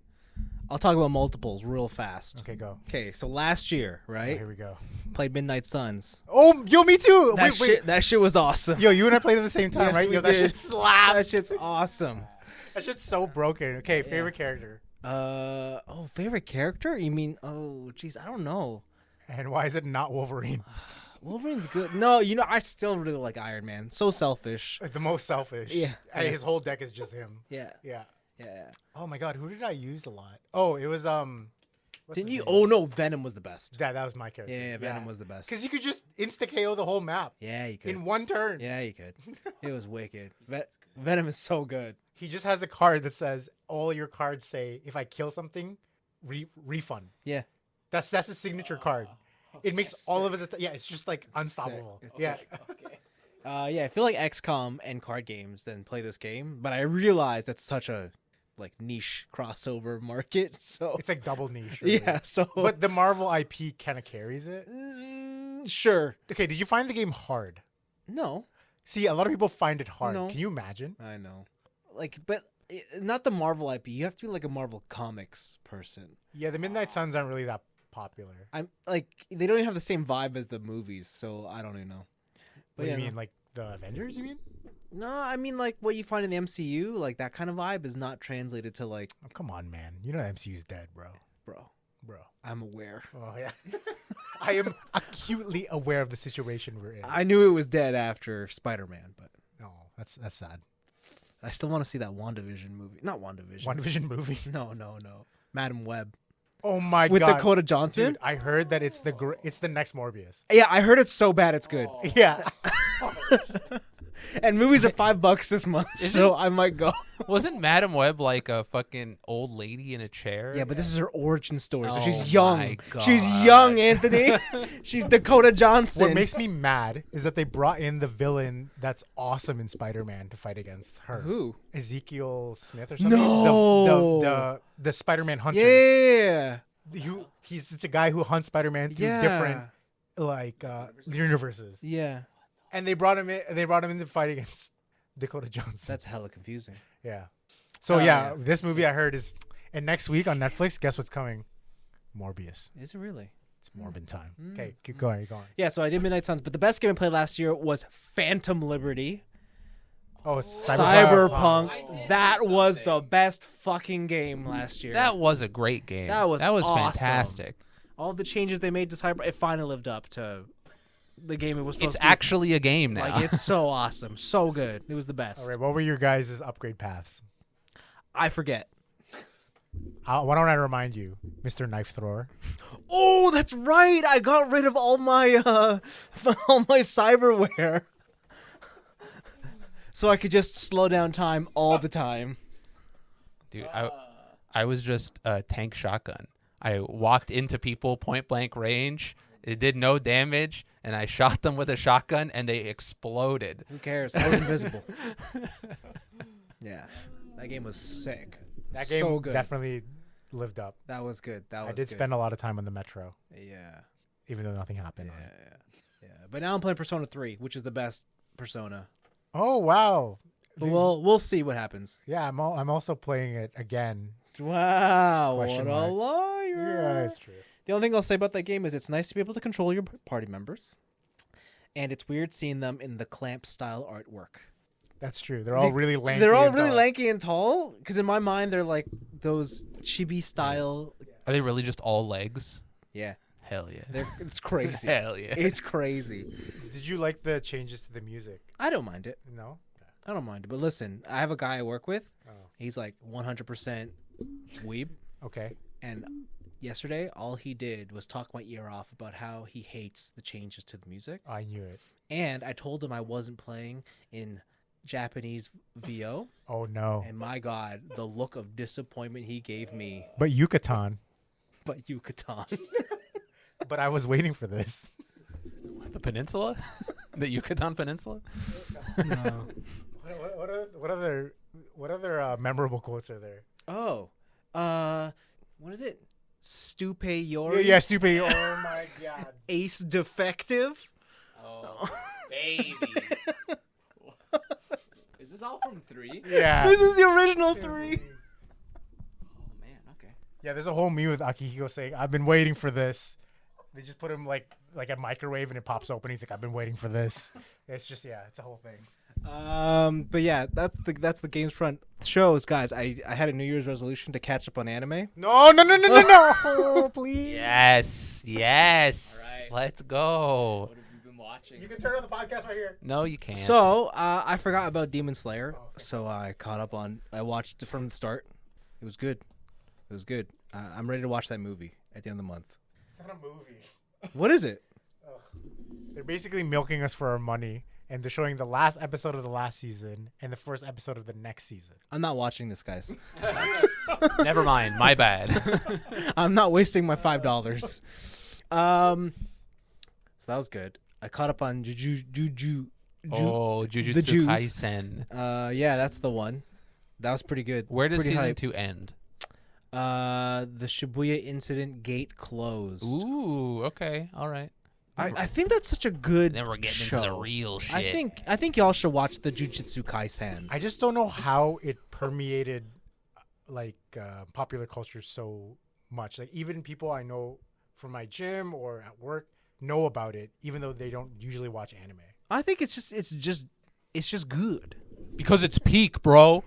I'll talk about multiples real fast. Okay, go. Okay, so last year, Oh, right? here we go. Played Midnight Suns. Oh, yo, me too. That shit was awesome. Yo, you and I played at the same time, Yes, right? we Yo, that did. shit slaps. That shit's awesome. That shit's so broken. Okay, favorite character. Favorite character? You mean? Oh, jeez, I don't know. And why is it not Wolverine? Wolverine's good. No, I still really like Iron Man. So selfish. The most selfish. Yeah. And his whole deck is just him. Yeah. Yeah. Yeah. Oh my god, who did I use a lot? Oh, it was what's Didn't his you? name? Oh no, Venom was the best. That was my character. Yeah, Venom was the best. Because you could just insta KO the whole map Yeah, you could. in one turn. Yeah, you could. It was wicked. Venom is so good. He just has a card that says all your cards say if I kill something, refund. Yeah. That's his signature card. It makes all of his it's just like unstoppable. It's Yeah. I feel like XCOM and card games then play this game, but I realize that's such a niche crossover market. So It's like double niche. Really. yeah, so But the Marvel IP kind of carries it. sure. Okay, did you find the game hard? No, See, a lot of people find it hard. No. Can you imagine? I know. But not the Marvel IP. You have to be like a Marvel Comics person. Yeah, the Midnight Suns aren't really that popular. I'm like they don't even have the same vibe as the movies, so I don't even know. What do you yeah, mean, like the Avengers? You mean? No, I mean like what you find in the MCU, like that kind of vibe is not translated to like, Oh, come on, man. You know the MCU's dead, bro. bro. I'm aware. Oh yeah. I am acutely aware of the situation we're in. I knew it was dead after Spider-Man, but No, that's sad. I still want to see that WandaVision movie. Not WandaVision. WandaVision movie. No. Madam Web Oh my with god. Dakota Johnson. Dude, I heard that it's the next Morbius. Yeah, I heard it's so bad it's good. Yeah. And movies are $5 this month, so I might go. Wasn't Madam Web like a fucking old lady in a chair? Yeah, but this is her origin story. So Oh she's young. my She's God. young, Anthony. She's Dakota Johnson. What makes me mad is that they brought in the villain that's awesome in Spider-Man to fight against her. Who? Ezekiel Smith or something? No. The Spider-Man hunter. Yeah. It's a guy who hunts Spider-Man through Yeah. different universes. Yeah. And they brought him in to fight against Dakota Johnson. That's hella confusing. Yeah. So yeah. this movie I heard is, and next week on Netflix, guess what's coming? Morbius. Is it really? It's Morbin time. Okay, keep going. Yeah, so I did Midnight Suns, but the best game I played last year was Phantom Liberty. Oh, Cyberpunk. That was the best fucking game last year. That was a great game. That was awesome. fantastic. All the changes they made to Cyber, it finally lived up to the game it was supposed It's to be. actually a game now. Like, it's so awesome. So good. It was the best. All right, what were your guys' upgrade paths? I forget. Why don't I remind you, Mr. Knife Thrower? Oh, that's right. I got rid of all my cyberware. So I could just slow down time all the time. Dude, I was just a tank shotgun. I walked into people point blank range. It did no damage, and I shot them with a shotgun, and they exploded. Who cares? I was invisible. Yeah. That game was sick. That game so good. definitely lived up. That was good. I did spend a lot of time on the Metro, Yeah. even though nothing happened on it. Yeah. But now I'm playing Persona 3, which is the best Persona. Oh, wow. But we'll see what happens. Yeah, I'm also playing it again. Wow. Question what mark. a liar. Yeah, it's true. The only thing I'll say about that game is it's nice to be able to control your party members. And it's weird seeing them in the clamp style artwork. That's true. They're all really lanky. They're all and really tall. lanky and tall. Because in my mind, they're like those chibi style. Are they really just all legs? Yeah. Hell yeah. It's crazy. Hell yeah. It's crazy. Did you like the changes to the music? I don't mind it. No? I don't mind it. But listen, I have a guy I work with. Oh. He's like 100% weeb. Okay. And yesterday, all he did was talk my ear off about how he hates the changes to the music. I knew it. And I told him I wasn't playing in Japanese VO. Oh, no. And my God, the look of disappointment he gave me. But Yucatan. But Yucatan. But I was waiting for this. The peninsula? The Yucatan Peninsula? No. What other memorable quotes are there? Oh. What is it? Stupe Yori? Yeah, stupid. Oh my god. Ace Defective? Oh, baby. Is this all from 3? Yeah. This is the original 3. Oh man, okay. Yeah, there's a whole meme with Akihiko saying, "I've been waiting for this." They just put him like a microwave and it pops open. He's like, "I've been waiting for this." It's just it's a whole thing. But yeah, that's the Games Front shows, guys. I had a New Year's resolution to catch up on anime. No. Oh, please. Yes. All right. Let's go. What have you been watching? You can turn on the podcast right here. No, you can't. So I forgot about Demon Slayer, so I caught up on. I watched it from the start. It was good. I'm ready to watch that movie at the end of the month. It's not a movie. What is it? They're basically milking us for our money, and they're showing the last episode of the last season and the first episode of the next season. I'm not watching this, guys. Never mind. My bad. I'm not wasting my $5. So that was good. I caught up on Jujutsu Jujutsu Jews. Kaisen. Yeah, that's the one. That was pretty good. Where does Pretty season hype. 2 end? The Shibuya incident gate closed. Ooh, okay. All right. I think that's such a good Then we're getting show. into the real shit. I think y'all should watch the Jujutsu Kaisen. I just don't know how it permeated popular culture so much. Like even people I know from my gym or at work know about it, even though they don't usually watch anime. I think it's just good. Because it's peak, bro.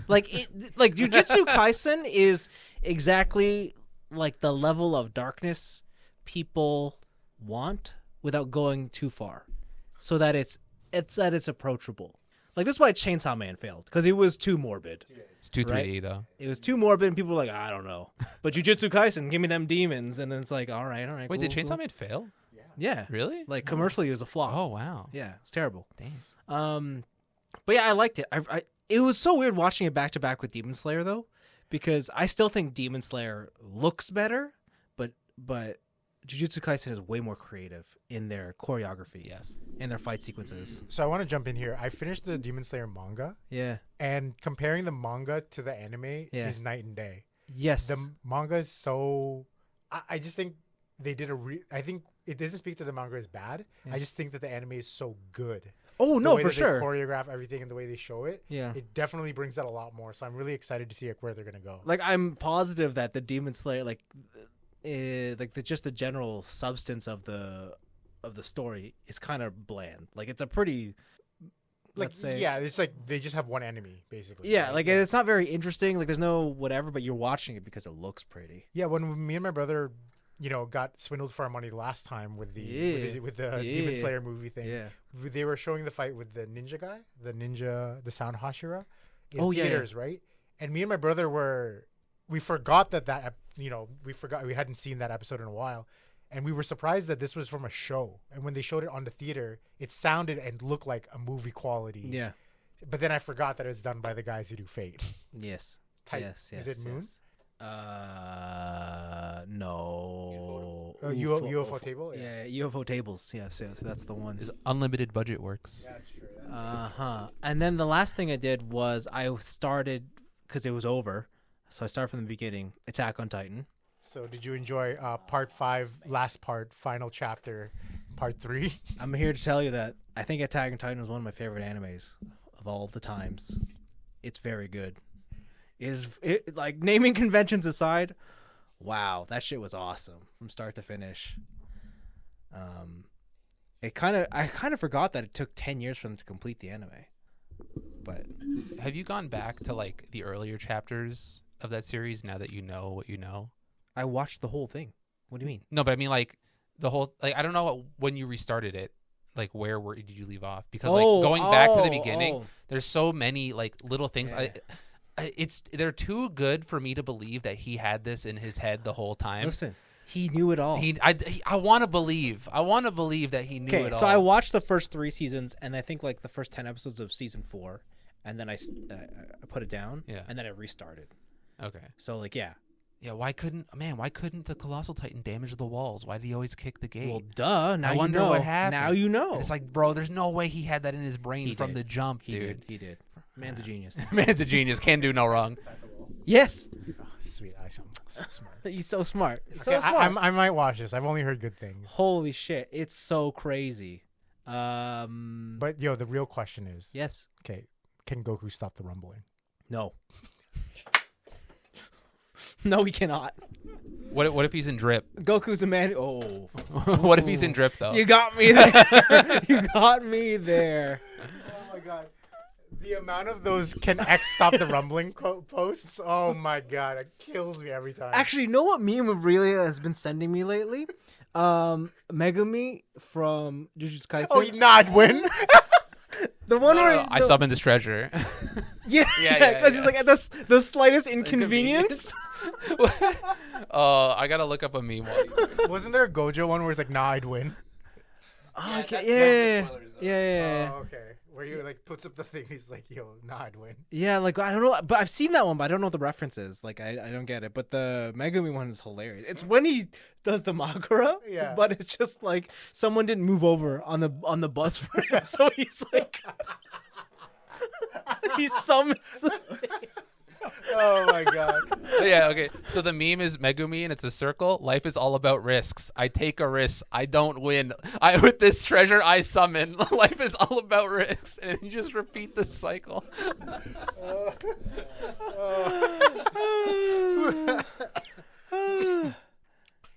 Like Jujutsu Kaisen is exactly like the level of darkness people want without going too far, so that it's approachable. Like this is why Chainsaw Man failed, because it was too morbid. It's too Right? 3D though. It was too morbid, and people were like, I don't know. But Jujutsu Kaisen, give me them demons, and then it's like, all right. Wait, did cool, Chainsaw cool. Man fail? Yeah, Really? like commercially, it was a flop. Oh wow. Yeah, it's terrible. Damn. But yeah, I liked it. It was so weird watching it back to back with Demon Slayer though, because I still think Demon Slayer looks better, but Jujutsu Kaisen is way more creative in their choreography, Yes. and their fight sequences. So I want to jump in here. I finished the Demon Slayer manga, Yeah. and comparing the manga to the anime Yeah. is night and day. Yes. The manga is so. I just think they did I think it doesn't speak to the manga as bad. Yeah. I just think that the anime is so good. Oh The no, way for that sure. They choreograph everything and the way they show it. Yeah. It definitely brings out a lot more. So I'm really excited to see where they're gonna go. Like I'm positive that the Demon Slayer, just the general substance of the story is kind of bland. Like it's a pretty, let's say, it's like they just have one enemy basically. yeah, right? like it's not very interesting. Like there's no whatever, but you're watching it because it looks pretty. Yeah, when me and my brother, got swindled for our money last time with the Demon Slayer movie thing. Yeah. They were showing the fight with the ninja guy, the Sound Hashira, in Oh, yeah, theaters, right? And me and my brother we forgot we hadn't seen that episode in a while, and we were surprised that this was from a show. And when they showed it on the theater, it sounded and looked like a movie quality. Yeah. But then I forgot that it's done by the guys who do Fate. Yes. Type. Yes. Is it Moon? Yes. No. UFO table? Yeah, UFO tables. Yes, that's the one. Is unlimited budget works. That's true. And then the last thing I did was I started, because it was over, so I started from the beginning. Attack on Titan. So did you enjoy part 5, last part, final chapter, part 3? I'm here to tell you that I think Attack on Titan was one of my favorite animes of all the times. It's very good. Like naming conventions aside, wow, that shit was awesome from start to finish. I kind of forgot that it took 10 years for them to complete the anime. But Have you gone back to like the earlier chapters of that series now that you know what you know? I watched the whole thing. What do you mean? No, but I mean like the whole I don't know when you restarted it. Like where did you leave off? Because like going back to the beginning, there's so many like little things. Yeah. They're too good for me to believe that he had this in his head the whole time. Listen, he knew it all. I want to believe. I want to believe that he knew it all. So I watched the first 3 seasons, and I think like the first 10 episodes of season 4, and then I put it down. Yeah. And then I restarted. Okay. So like yeah. Yeah. Why couldn't the Colossal Titan damage the walls? Why did he always kick the gate? Well, duh. Now I you wonder know. what happened. Now you know. And it's like, bro, there's no way he had that in his brain He from did. the jump, He dude. did. Man's a genius. Man's a genius. Can do no wrong. Yes. Sweet. I sound so smart. He's so smart. Okay, So smart. I might watch this. I've only heard good things. Holy shit! It's so crazy. But yo, the real question is, Yes. okay, can Goku stop the rumbling? No. No, he cannot. What if he's in drip? Goku's a man. Oh, What if he's in drip though? you got me there. You got me there. Oh my god. The amount of those "can X stop the rumbling" posts, oh my god, it kills me every time. Actually, you know what meme Aurelia has been sending me lately? Megumi from Jujutsu Kaisen. oh, I'd win. The one where I summoned this treasure. yeah, yeah, because he's like at the slightest inconvenience. I gotta look up a meme. Wasn't there a Gojo one where it's like, I'd win? Oh, okay. Yeah. Oh, okay. Where he like puts up the thing, he's like, yo, I'd win. Yeah, like I don't know, but I've seen that one, but I don't know what the reference is. Like I don't get it. But the Megumi one is hilarious. It's when he does the Makura, Yeah. but it's just like someone didn't move over on the bus for him, so he's like he summons. Oh my god. Yeah, okay. So the meme is Megumi and it's a circle. Life is all about risks. I take a risk. I don't win. With this treasure I summon. Life is all about risks. And you just repeat the cycle.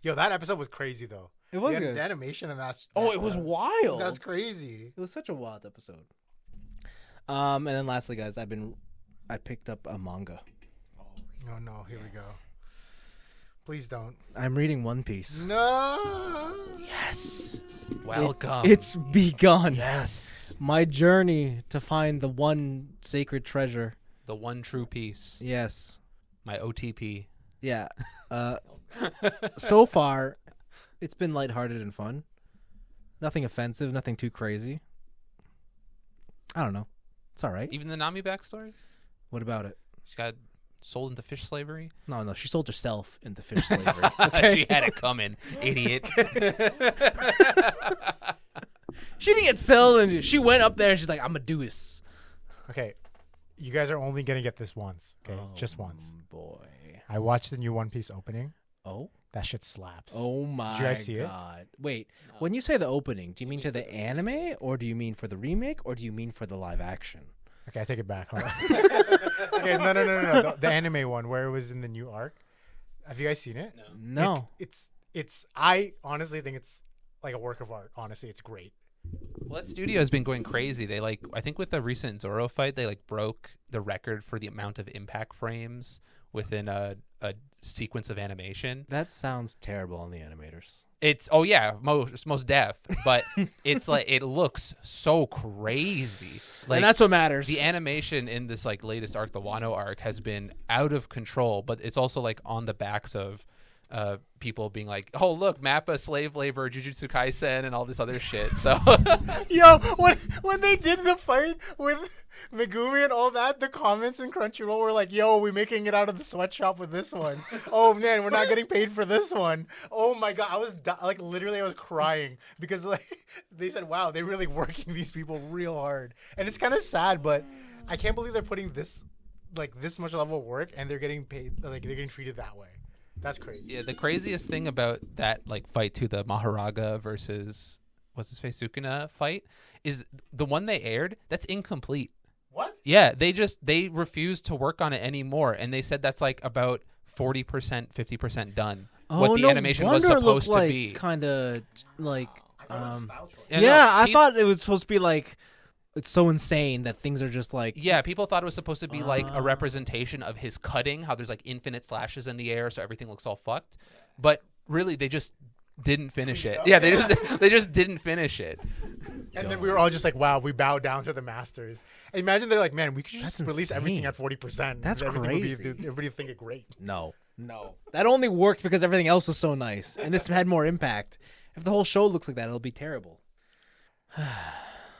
Yo, that episode was crazy though. It was the, good. the animation and that's It was wild. That's crazy. It was such a wild episode. And then lastly, guys, I picked up a manga. Oh no, here we go. Please don't. I'm reading One Piece. No. Yes. Welcome. It's begun. yes. My journey to find the one sacred treasure. The one true piece. Yes. My OTP. Yeah. So far, it's been lighthearted and fun. Nothing offensive, nothing too crazy. I don't know. It's all right. Even the Nami backstory? What about it? She got sold into fish slavery. No, she sold herself into fish slavery. Okay? She had it coming, idiot. She didn't get sold, and she went up there and she's like, I'm going to do this. Okay, you guys are only gonna get this once. Okay, just once. Boy. I watched the new One Piece opening. Oh? That shit slaps. Oh my Did you guys see it? god. Wait, when you say the opening, do you mean to the anime, or do you mean for the remake, or do you mean for the live action? Okay, I take it back. Hold on. Okay, no. The anime one where it was in the new arc. Have you guys seen it? No. It's. I honestly think it's like a work of art. Honestly, it's great. Well, that studio has been going crazy. They I think with the recent Zoro fight, they broke the record for the amount of impact frames within a sequence of animation. That sounds terrible on the animators. It's most deaf, but it's like it looks so crazy. Like And that's what matters. the animation in this latest arc, the Wano arc, has been out of control. But it's also on the backs of people being like, oh look, Mappa, slave labor, Jujutsu Kaisen, and all this other shit. So Yo, when they did the fight with Megumi and all that, the comments in Crunchyroll were like, yo, we're making it out of the sweatshop with this one. Oh man, we're not getting paid for this one. Oh my god, I was literally I was crying because they said, wow, they're really working these people real hard. And it's kind of sad, but I can't believe they're putting this much level of work and they're getting paid, they're getting treated that way. That's crazy. yeah, the craziest thing about that fight to the Maharaga versus what's his face Sukuna fight is the one they aired. That's incomplete. What? Yeah, they refused to work on it anymore, and they said that's about 40%, 50% done. What the animation was supposed to be. Kind of like. I thought it was a style choice. Yeah, I thought it was supposed to be it's so insane that things are just Yeah, people thought it was supposed to be a representation of his cutting, how there's infinite slashes in the air, so everything looks all fucked. But really, they just didn't finish it. Yeah, they just didn't finish it. And then we were all just like, wow, we bowed down to the masters. And imagine they're like, man, we could just That's release insane. everything at 40%. That's crazy. Everybody would think it great. No. That only worked because everything else was so nice, and this had more impact. If the whole show looks like that, it'll be terrible.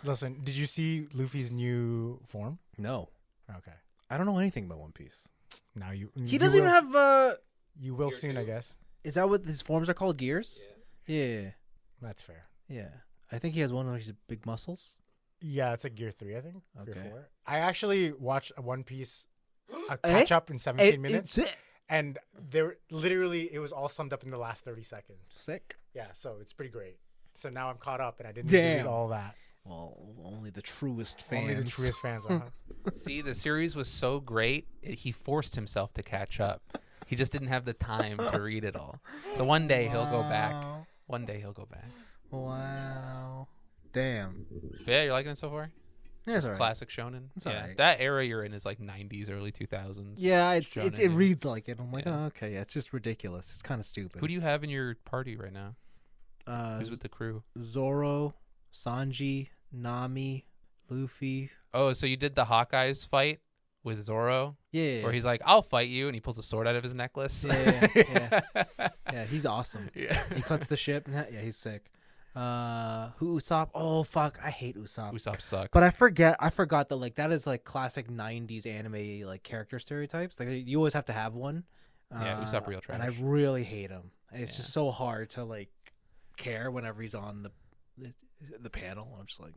Listen, did you see Luffy's new form? No. Okay. I don't know anything about One Piece. Now He doesn't even have You will soon, I guess. Is that what his forms are called? Gears? Yeah. That's fair. Yeah. I think he has one of his big muscles. Yeah, it's Gear 3, I think. Okay. Gear 4. I actually watched a One Piece catch up in 17 minutes. And it was all summed up in the last 30 seconds. Sick. Yeah, so it's pretty great. So now I'm caught up, and I didn't Damn. read all that. Well, only the truest fans. Only the truest fans are. See, the series was so great, he forced himself to catch up. He just didn't have the time to read it all. So one day he'll go back. One day he'll go back. Wow. Damn. But yeah, you're liking it so far? Yeah, it's Just alright. classic shonen. It's Yeah, alright. that era you're in is like 90s, early 2000s. Yeah, it shonen. reads like it. I'm like, Yeah. oh, okay, yeah, it's just ridiculous. It's kind of stupid. Who do you have in your party right now? Who's with the crew? Zoro, Sanji, Nami, Luffy. Oh, so you did the Hawkeyes fight with Zoro, Yeah. where he's like, "I'll fight you," and he pulls a sword out of his necklace. Yeah. Yeah, he's awesome. Yeah. He cuts the ship. Yeah, he's sick. Who Usopp? Oh fuck, I hate Usopp. Usopp sucks. But I forgot that like that is like classic '90s anime like character stereotypes. Like you always have to have one. Yeah, Usopp real And I trash. really hate him. And it's Yeah. just so hard to like care whenever he's on the panel. I'm just like,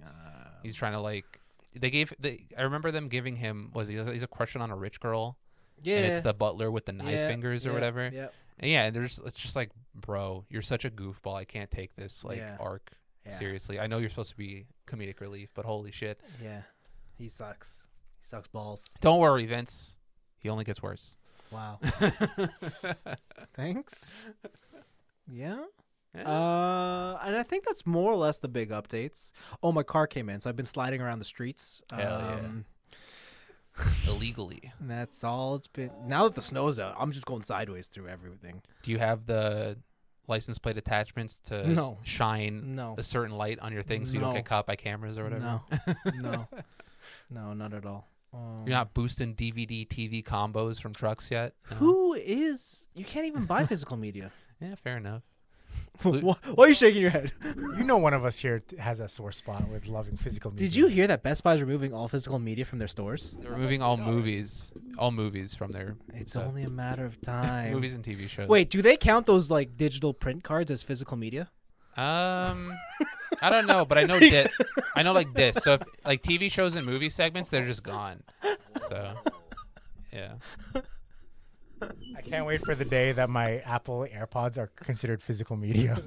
He's trying to like. I remember them giving him he's a crushing on a rich girl. yeah, And it's the butler with the knife fingers or whatever. Yeah, And yeah, it's just like, bro, you're such a goofball. I can't take this like Yeah. arc yeah, seriously. I know you're supposed to be comedic relief, but holy shit. yeah. He sucks. He sucks balls. Don't worry, Vince. He only gets worse. Wow. Thanks. Yeah. Yeah. And I think that's more or less the big updates. Oh, my car came in, so I've been sliding around the streets. Hell yeah. Illegally. And that's all it's been. Now that the snow's out, I'm just going sideways through everything. Do you have the license plate attachments to No. shine No. a certain light on your thing so you don't No. get caught by cameras or whatever? No. No. No, not at all. You're not boosting DVD TV combos from trucks yet? No? Who is? You can't even buy physical media. Yeah, fair enough. Why are you shaking your head? You know, one of us here has a sore spot with loving physical media. Did you hear that Best Buy is removing all physical media from their stores? They're removing all movies from their It's stuff. only a matter of time. movies and TV shows. Wait, do they count those like digital print cards as physical media? I don't know, but I know I know like this. So if like TV shows and movie segments, they're just gone. So yeah. I can't wait for the day that my Apple AirPods are considered physical media.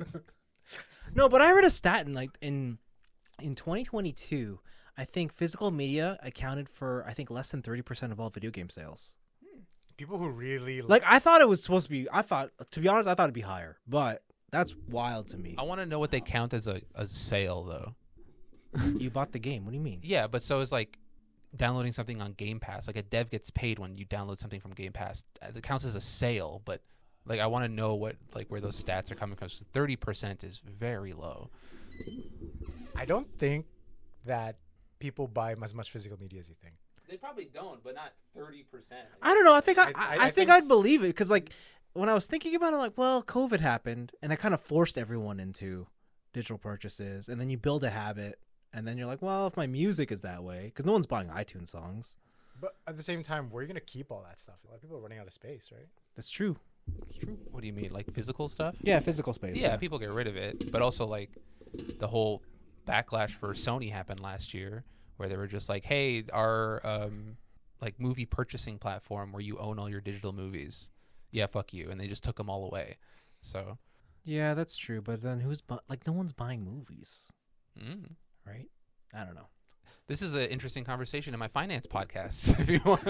No, but I read a stat in 2022, I think physical media accounted for I think less than 30% of all video game sales. People who really Like I thought it was supposed to be. To be honest, I thought it'd be higher, but that's wild to me. I want to know what they count as a sale though. You bought the game. What do you mean? Yeah, but so is like downloading something on Game Pass. Like a dev gets paid when you download something from Game Pass. It counts as a sale, but like I want to know what like where those stats are coming from. 30% is very low. I don't think that people buy as much physical media as you think. They probably don't, but not 30%. I don't know. I think I think think I'd believe it because like when I was thinking about it, like, well, COVID happened and that kind of forced everyone into digital purchases, and then you build a habit, and then you're like, well, if my music is that way, because no one's buying iTunes songs. But at the same time, where are you going to keep all that stuff? A lot of people are running out of space, right? That's true. It's true. What do you mean, like physical stuff? Yeah, physical space. Yeah, people get rid of it, but also like the whole backlash for Sony happened last year, where they were just like, "Hey, our like movie purchasing platform where you own all your digital movies, yeah, fuck you," and they just took them all away. So, Yeah, that's true. But then like, no one's buying movies, right? I don't know. this is an interesting conversation in my finance podcast. If you want,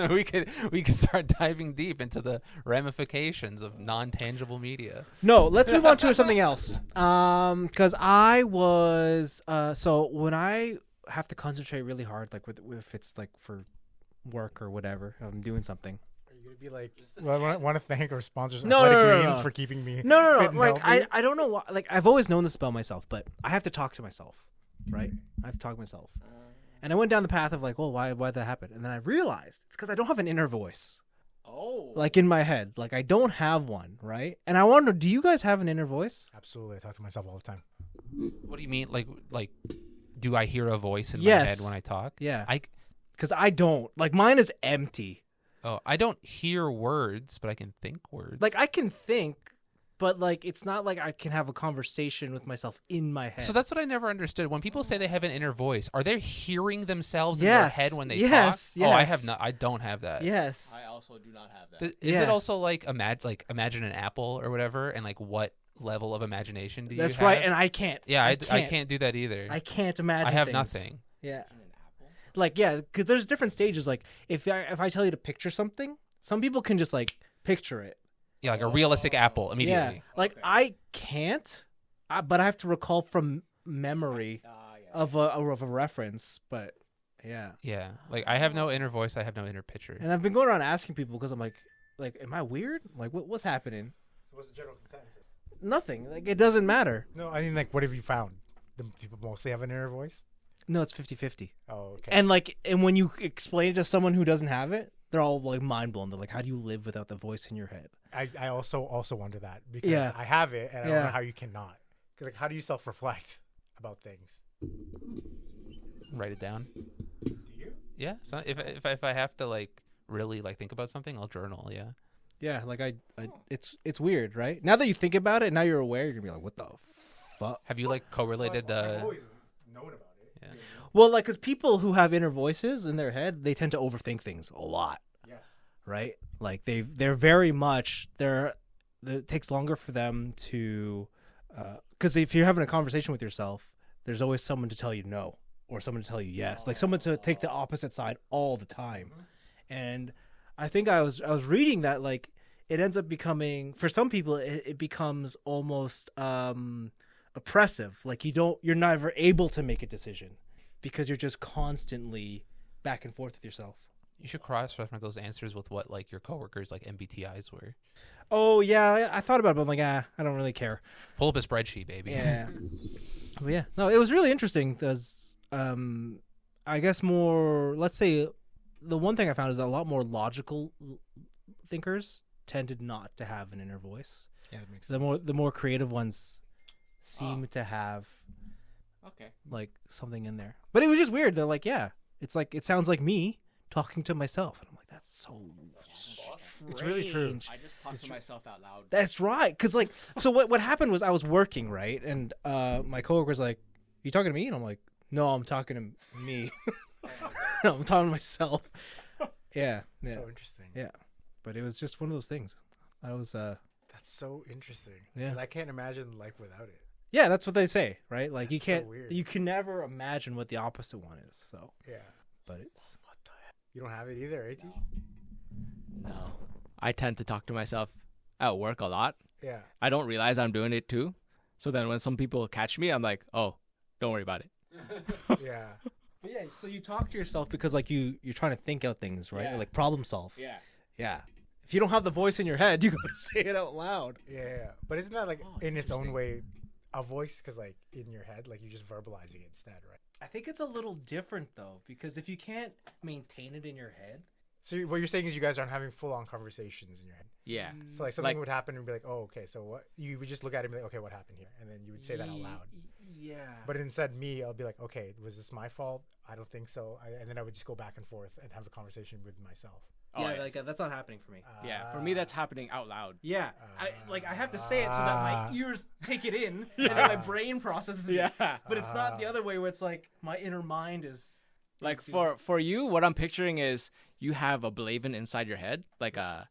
we could start diving deep into the ramifications of non-tangible media. No, let's move on to something else. Because I was so when I have to concentrate really hard, like if it's like for work or whatever, I'm doing something. Are you going to be like, well, I want to thank our sponsors, No, Athletic no, no, Greens, no. for keeping me No. fit and Like healthy? I don't know why. Like I've always known this about myself, but I have to talk to myself, right? I have to talk to myself. And I went down the path of like, well, why'd that happen? And then I realized it's because I don't have an inner voice. Oh, Like in my head, like I don't have one, right? And I wonder, do you guys have an inner voice? Absolutely. I talk to myself all the time. what do you mean? Like, do I hear a voice in my Yes. head when I talk? Yeah. I Because I don't. Like mine is empty. I don't hear words, but I can think words. Like I can think, but like it's not like I can have a conversation with myself in my head. So that's what I never understood. When people say they have an inner voice, are they hearing themselves in Yes. their head when they Yes, talk? Oh, I yes. have not. I don't have that. yes. I also do not have that. Is Yeah. it also like imagine an apple or whatever, and like what level of imagination do you That's have? right, and I can't. Yeah, I can't. can't do that either. I can't imagine. I have things. nothing. Yeah. Like yeah, because there's different stages. Like if I tell you to picture something, some people can just like picture it. Yeah, like a realistic apple immediately. Yeah. Like I can't, but I have to recall from memory of a reference. But yeah. Yeah, like I have no inner voice. I have no inner picture. And I've been going around asking people because I'm like, am I weird? Like what's happening? So what's the general consensus? Nothing. Like it doesn't matter. No, I mean, like, what have you found? The people mostly have an inner voice. No, it's 50-50. Oh, okay. And when you explain it to someone who doesn't have it, they're all like mind blown. They're like, how do you live without the voice in your head? I also wonder that because Yeah. I have it, and I don't Yeah. know how you cannot. 'Cause, like, how do you self-reflect about things? Write it down. Do you? Yeah. So if I have to like really like think about something, I'll journal. Yeah. Yeah, like it's weird, right? Now that you think about it, now you're aware. You're gonna be like, what the fuck? Have you like correlated I've the? always known about it. Yeah. Well, like, because people who have inner voices in their head, they tend to overthink things a lot, Yes. right? Like they're very much it takes longer for them to, because if you're having a conversation with yourself, there's always someone to tell you no or someone to tell you yes, like someone to take the opposite side all the time. And I think I was reading that like it ends up becoming, for some people it becomes almost oppressive. Like you're never able to make a decision because you're just constantly back and forth with yourself. You should cross-reference those answers with what like your coworkers like MBTIs were. Oh yeah, I thought about it, but I'm like, I don't really care. Pull up a spreadsheet, baby. Yeah. But yeah, no, it was really interesting because I guess more, let's say, the one thing I found is a lot more logical thinkers tended not to have an inner voice. Yeah, that makes sense. The more creative ones seem to have Okay. like something in there. But it was just weird. They're like, yeah, it's like it sounds like me talking to myself, and I'm like, that's so It's really true. strange. I just talk to myself out loud. That's right. Cause like, so what happened was I was working, right? And my coworker's like, you talking to me? And I'm like, no, I'm talking to me. I'm talking to myself. Yeah. Yeah. So interesting. Yeah. But it was just one of those things. I was, That's so interesting. Yeah. Because I can't imagine life without it. yeah, that's what they say, right? Like That's so weird. you can never imagine what the opposite one is. So, Yeah. but it's, What the heck? You don't have it either, eh? No. I tend to talk to myself at work a lot. Yeah. I don't realize I'm doing it too. So then when some people catch me, I'm like, oh, don't worry about it. Yeah. but yeah, so you talk to yourself because like you're trying to think out things, right? Yeah. Or, like problem solve. Yeah. Yeah. If you don't have the voice in your head, you gotta say it out loud. Yeah. But isn't that like Oh, in its own interesting. way a voice? Because like in your head, like you're just verbalizing it instead, right? I think it's a little different though, because if you can't maintain it in your head, So what you're saying is you guys aren't having full-on conversations in your head. Yeah. So like something Like- would happen and be like, oh, okay, so what? You would just look at it and be like, okay, what happened here? And then you would say that out loud. Yeah. But instead, me, I'll be like, okay, was this my fault? I don't think so. And then I would just go back and forth and have a conversation with myself. Oh, yeah, yeah. like that's not happening for me. Yeah. For me, that's happening out loud. Yeah, I have to say it so that my ears take it in and then my brain processes it. Yeah. But it's not the other way where it's like my inner mind is Like doing- for you, what I'm picturing is you have a Blaven inside your head, like a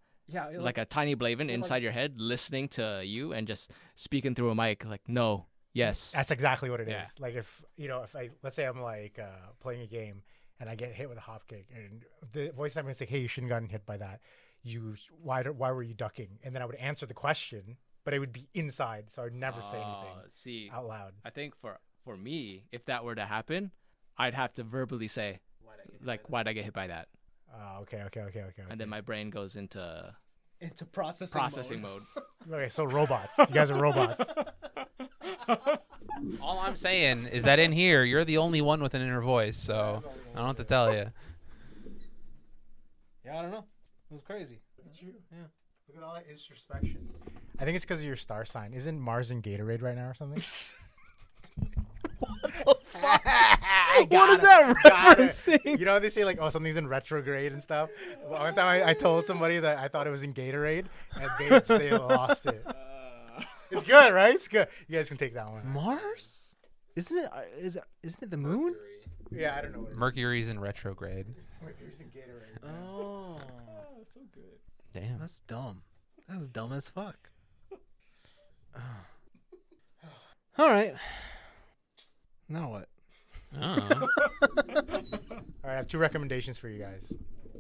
tiny Blaven inside your head, listening to you and just speaking through a mic, like no, yes. That's exactly what it is. Yeah. Like if I let's say I'm like playing a game and I get hit with a hop kick and the voice time is like, hey, you shouldn't have gotten hit by that. Why were you ducking? And then I would answer the question, but it would be inside, so I would never say anything See, out loud. I think for me, if that were to happen, I'd have to verbally say, like, why'd I get hit by that? Okay. And then my brain goes into into processing mode. Okay, so robots. You guys are robots. All I'm saying is that in here, you're the only one with an inner voice, so I don't have to tell you. Yeah, I don't know. It was crazy. Look at you. Yeah. Look at all that introspection. I think it's because of your star sign. Isn't Mars in Gatorade right now or something? What is that referencing? You know how they say like, oh, something's in retrograde and stuff? Well, one time I told somebody that I thought it was in Gatorade, and they lost it. It's good, right? It's good. You guys can take that one. Mars? Isn't it? Isn't it the moon? Yeah, I don't know. What Mercury's in retrograde. Mercury's in Gatorade. Oh, so good. Damn. that's dumb. That's dumb as fuck. All right. Now what? Oh. All right, I have 2 recommendations for you guys.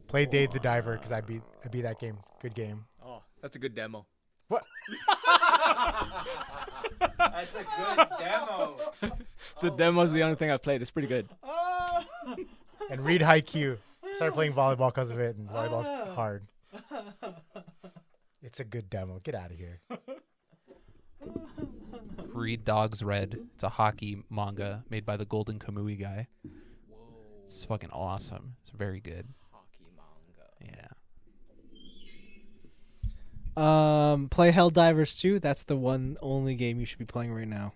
Play Dave the Diver because I beat that game. Good game. Oh, that's a good demo. What? That's a good demo. The demo's the only thing I've played. It's pretty good. And read Haikyuu. Started playing volleyball because of it, and volleyball's hard. It's a good demo. Get out of here. Read Dogs Red. It's a hockey manga made by the Golden Kamui guy. Whoa. It's fucking awesome. It's very good. Hockey manga. Yeah. Play Helldivers 2. That's the only game you should be playing right now.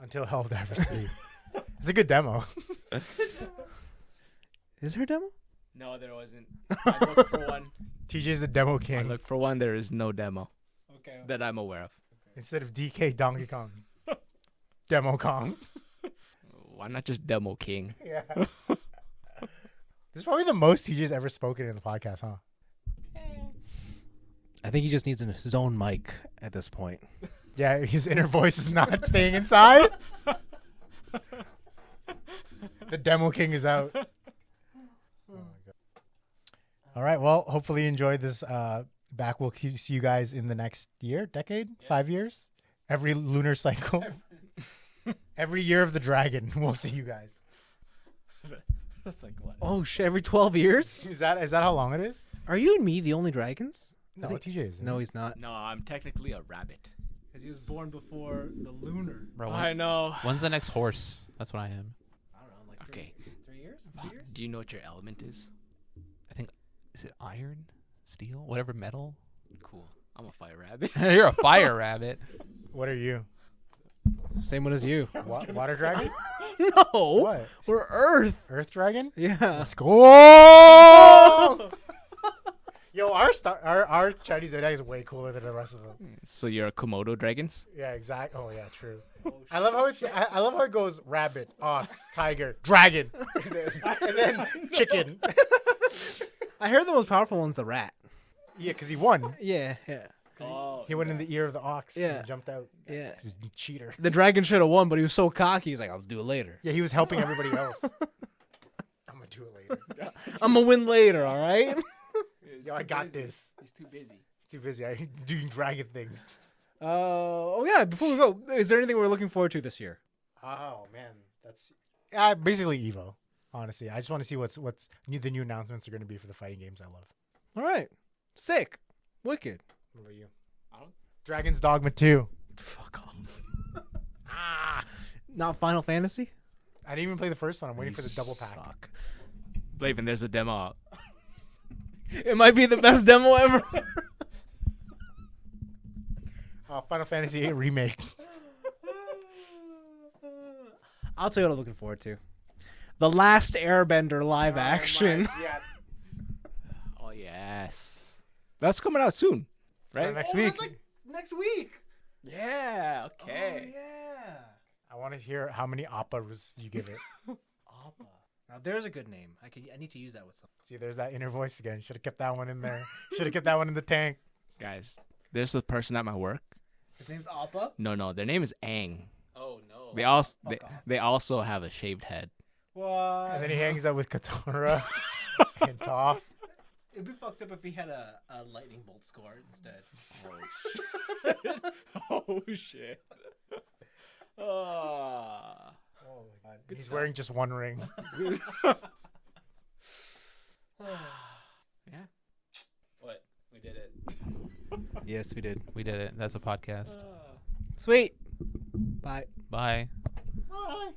Until Helldivers 3. It's a good demo. Is there a demo? No, there wasn't. I looked for one. TJ's the demo I king. looked for one. There is no demo Okay. that I'm aware of. Instead of DK Donkey Kong. Demo Kong. Why not just Demo King? Yeah. This is probably the most TJ's ever spoken in the podcast, huh? I think he just needs his own mic at this point. Yeah, his inner voice is not staying inside. The Demo King is out. Oh my God. All right, well, hopefully you enjoyed this. Back, we'll see you guys in the next decade, 5 years. Every lunar cycle. Every year of the dragon, we'll see you guys. That's like what? Oh shit! Every 12 years? Is that how long it is? Are you and me the only dragons? No, I think- TJ is. No, he's not. No, I'm technically a rabbit. Because he was born before the lunar. Bro, I know. when's the next horse? That's what I am. I don't know, like Okay. 3 years? 2 years? Do you know what your element is? Is it iron? Steel? Whatever metal? Cool. I'm a fire rabbit. You're a fire rabbit. What are you? Same one as you. Water dragon? No, What? we're Earth. Earth dragon? Yeah. Let's go! Yo, our Chinese zodiac is way cooler than the rest of them. So you're a Komodo dragons? Yeah, exactly. Oh yeah, true. I love how I love how it goes rabbit, ox, tiger, dragon, and then chicken. I heard the most powerful one's the rat. Yeah, because he won. Yeah. Oh. He went in the ear of the ox. Yeah. And jumped out. Yeah. 'Cause he's a cheater. The dragon should have won, but he was so cocky. He's like, I'll do it later. Yeah, he was helping everybody else. I'm gonna do it later. I'm going to win later, all right? Yo, I got this. He's too busy. He's too busy. I'm doing dragon things. Yeah, before we go, is there anything we're looking forward to this year? Oh man, that's basically Evo. Honestly, I just want to see what's the new announcements are going to be for the fighting games I love. All right. Sick. Wicked. What about you? I don't- Dragon's Dogma 2. Fuck off. Not Final Fantasy? I didn't even play the first one. I'm waiting for the double pack. Suck. Blavin, there's a demo out. It might be the best demo ever. Final Fantasy VIII Remake. I'll tell you what I'm looking forward to. The Last Airbender live action. Yeah. Oh, yes. That's coming out soon, right? Next week. Next week. Yeah, okay. yeah. I want to hear how many oppas you give it. Appa. Now there's a good name. I need to use that with something. See, there's that inner voice again. Should have kept that one in there. Should have kept that one in the tank. Guys, there's a person at my work. His name's Appa. No, their name is Aang. Oh, no. They also have a shaved head. What? And then he hangs out with Katara and Toph. It'd be fucked up if he had a lightning bolt score instead. Oh, shit. Oh my god. He's wearing just one ring. Yeah. What? We did it. Yes, we did. We did it. That's a podcast. Sweet. Bye. Bye. Bye.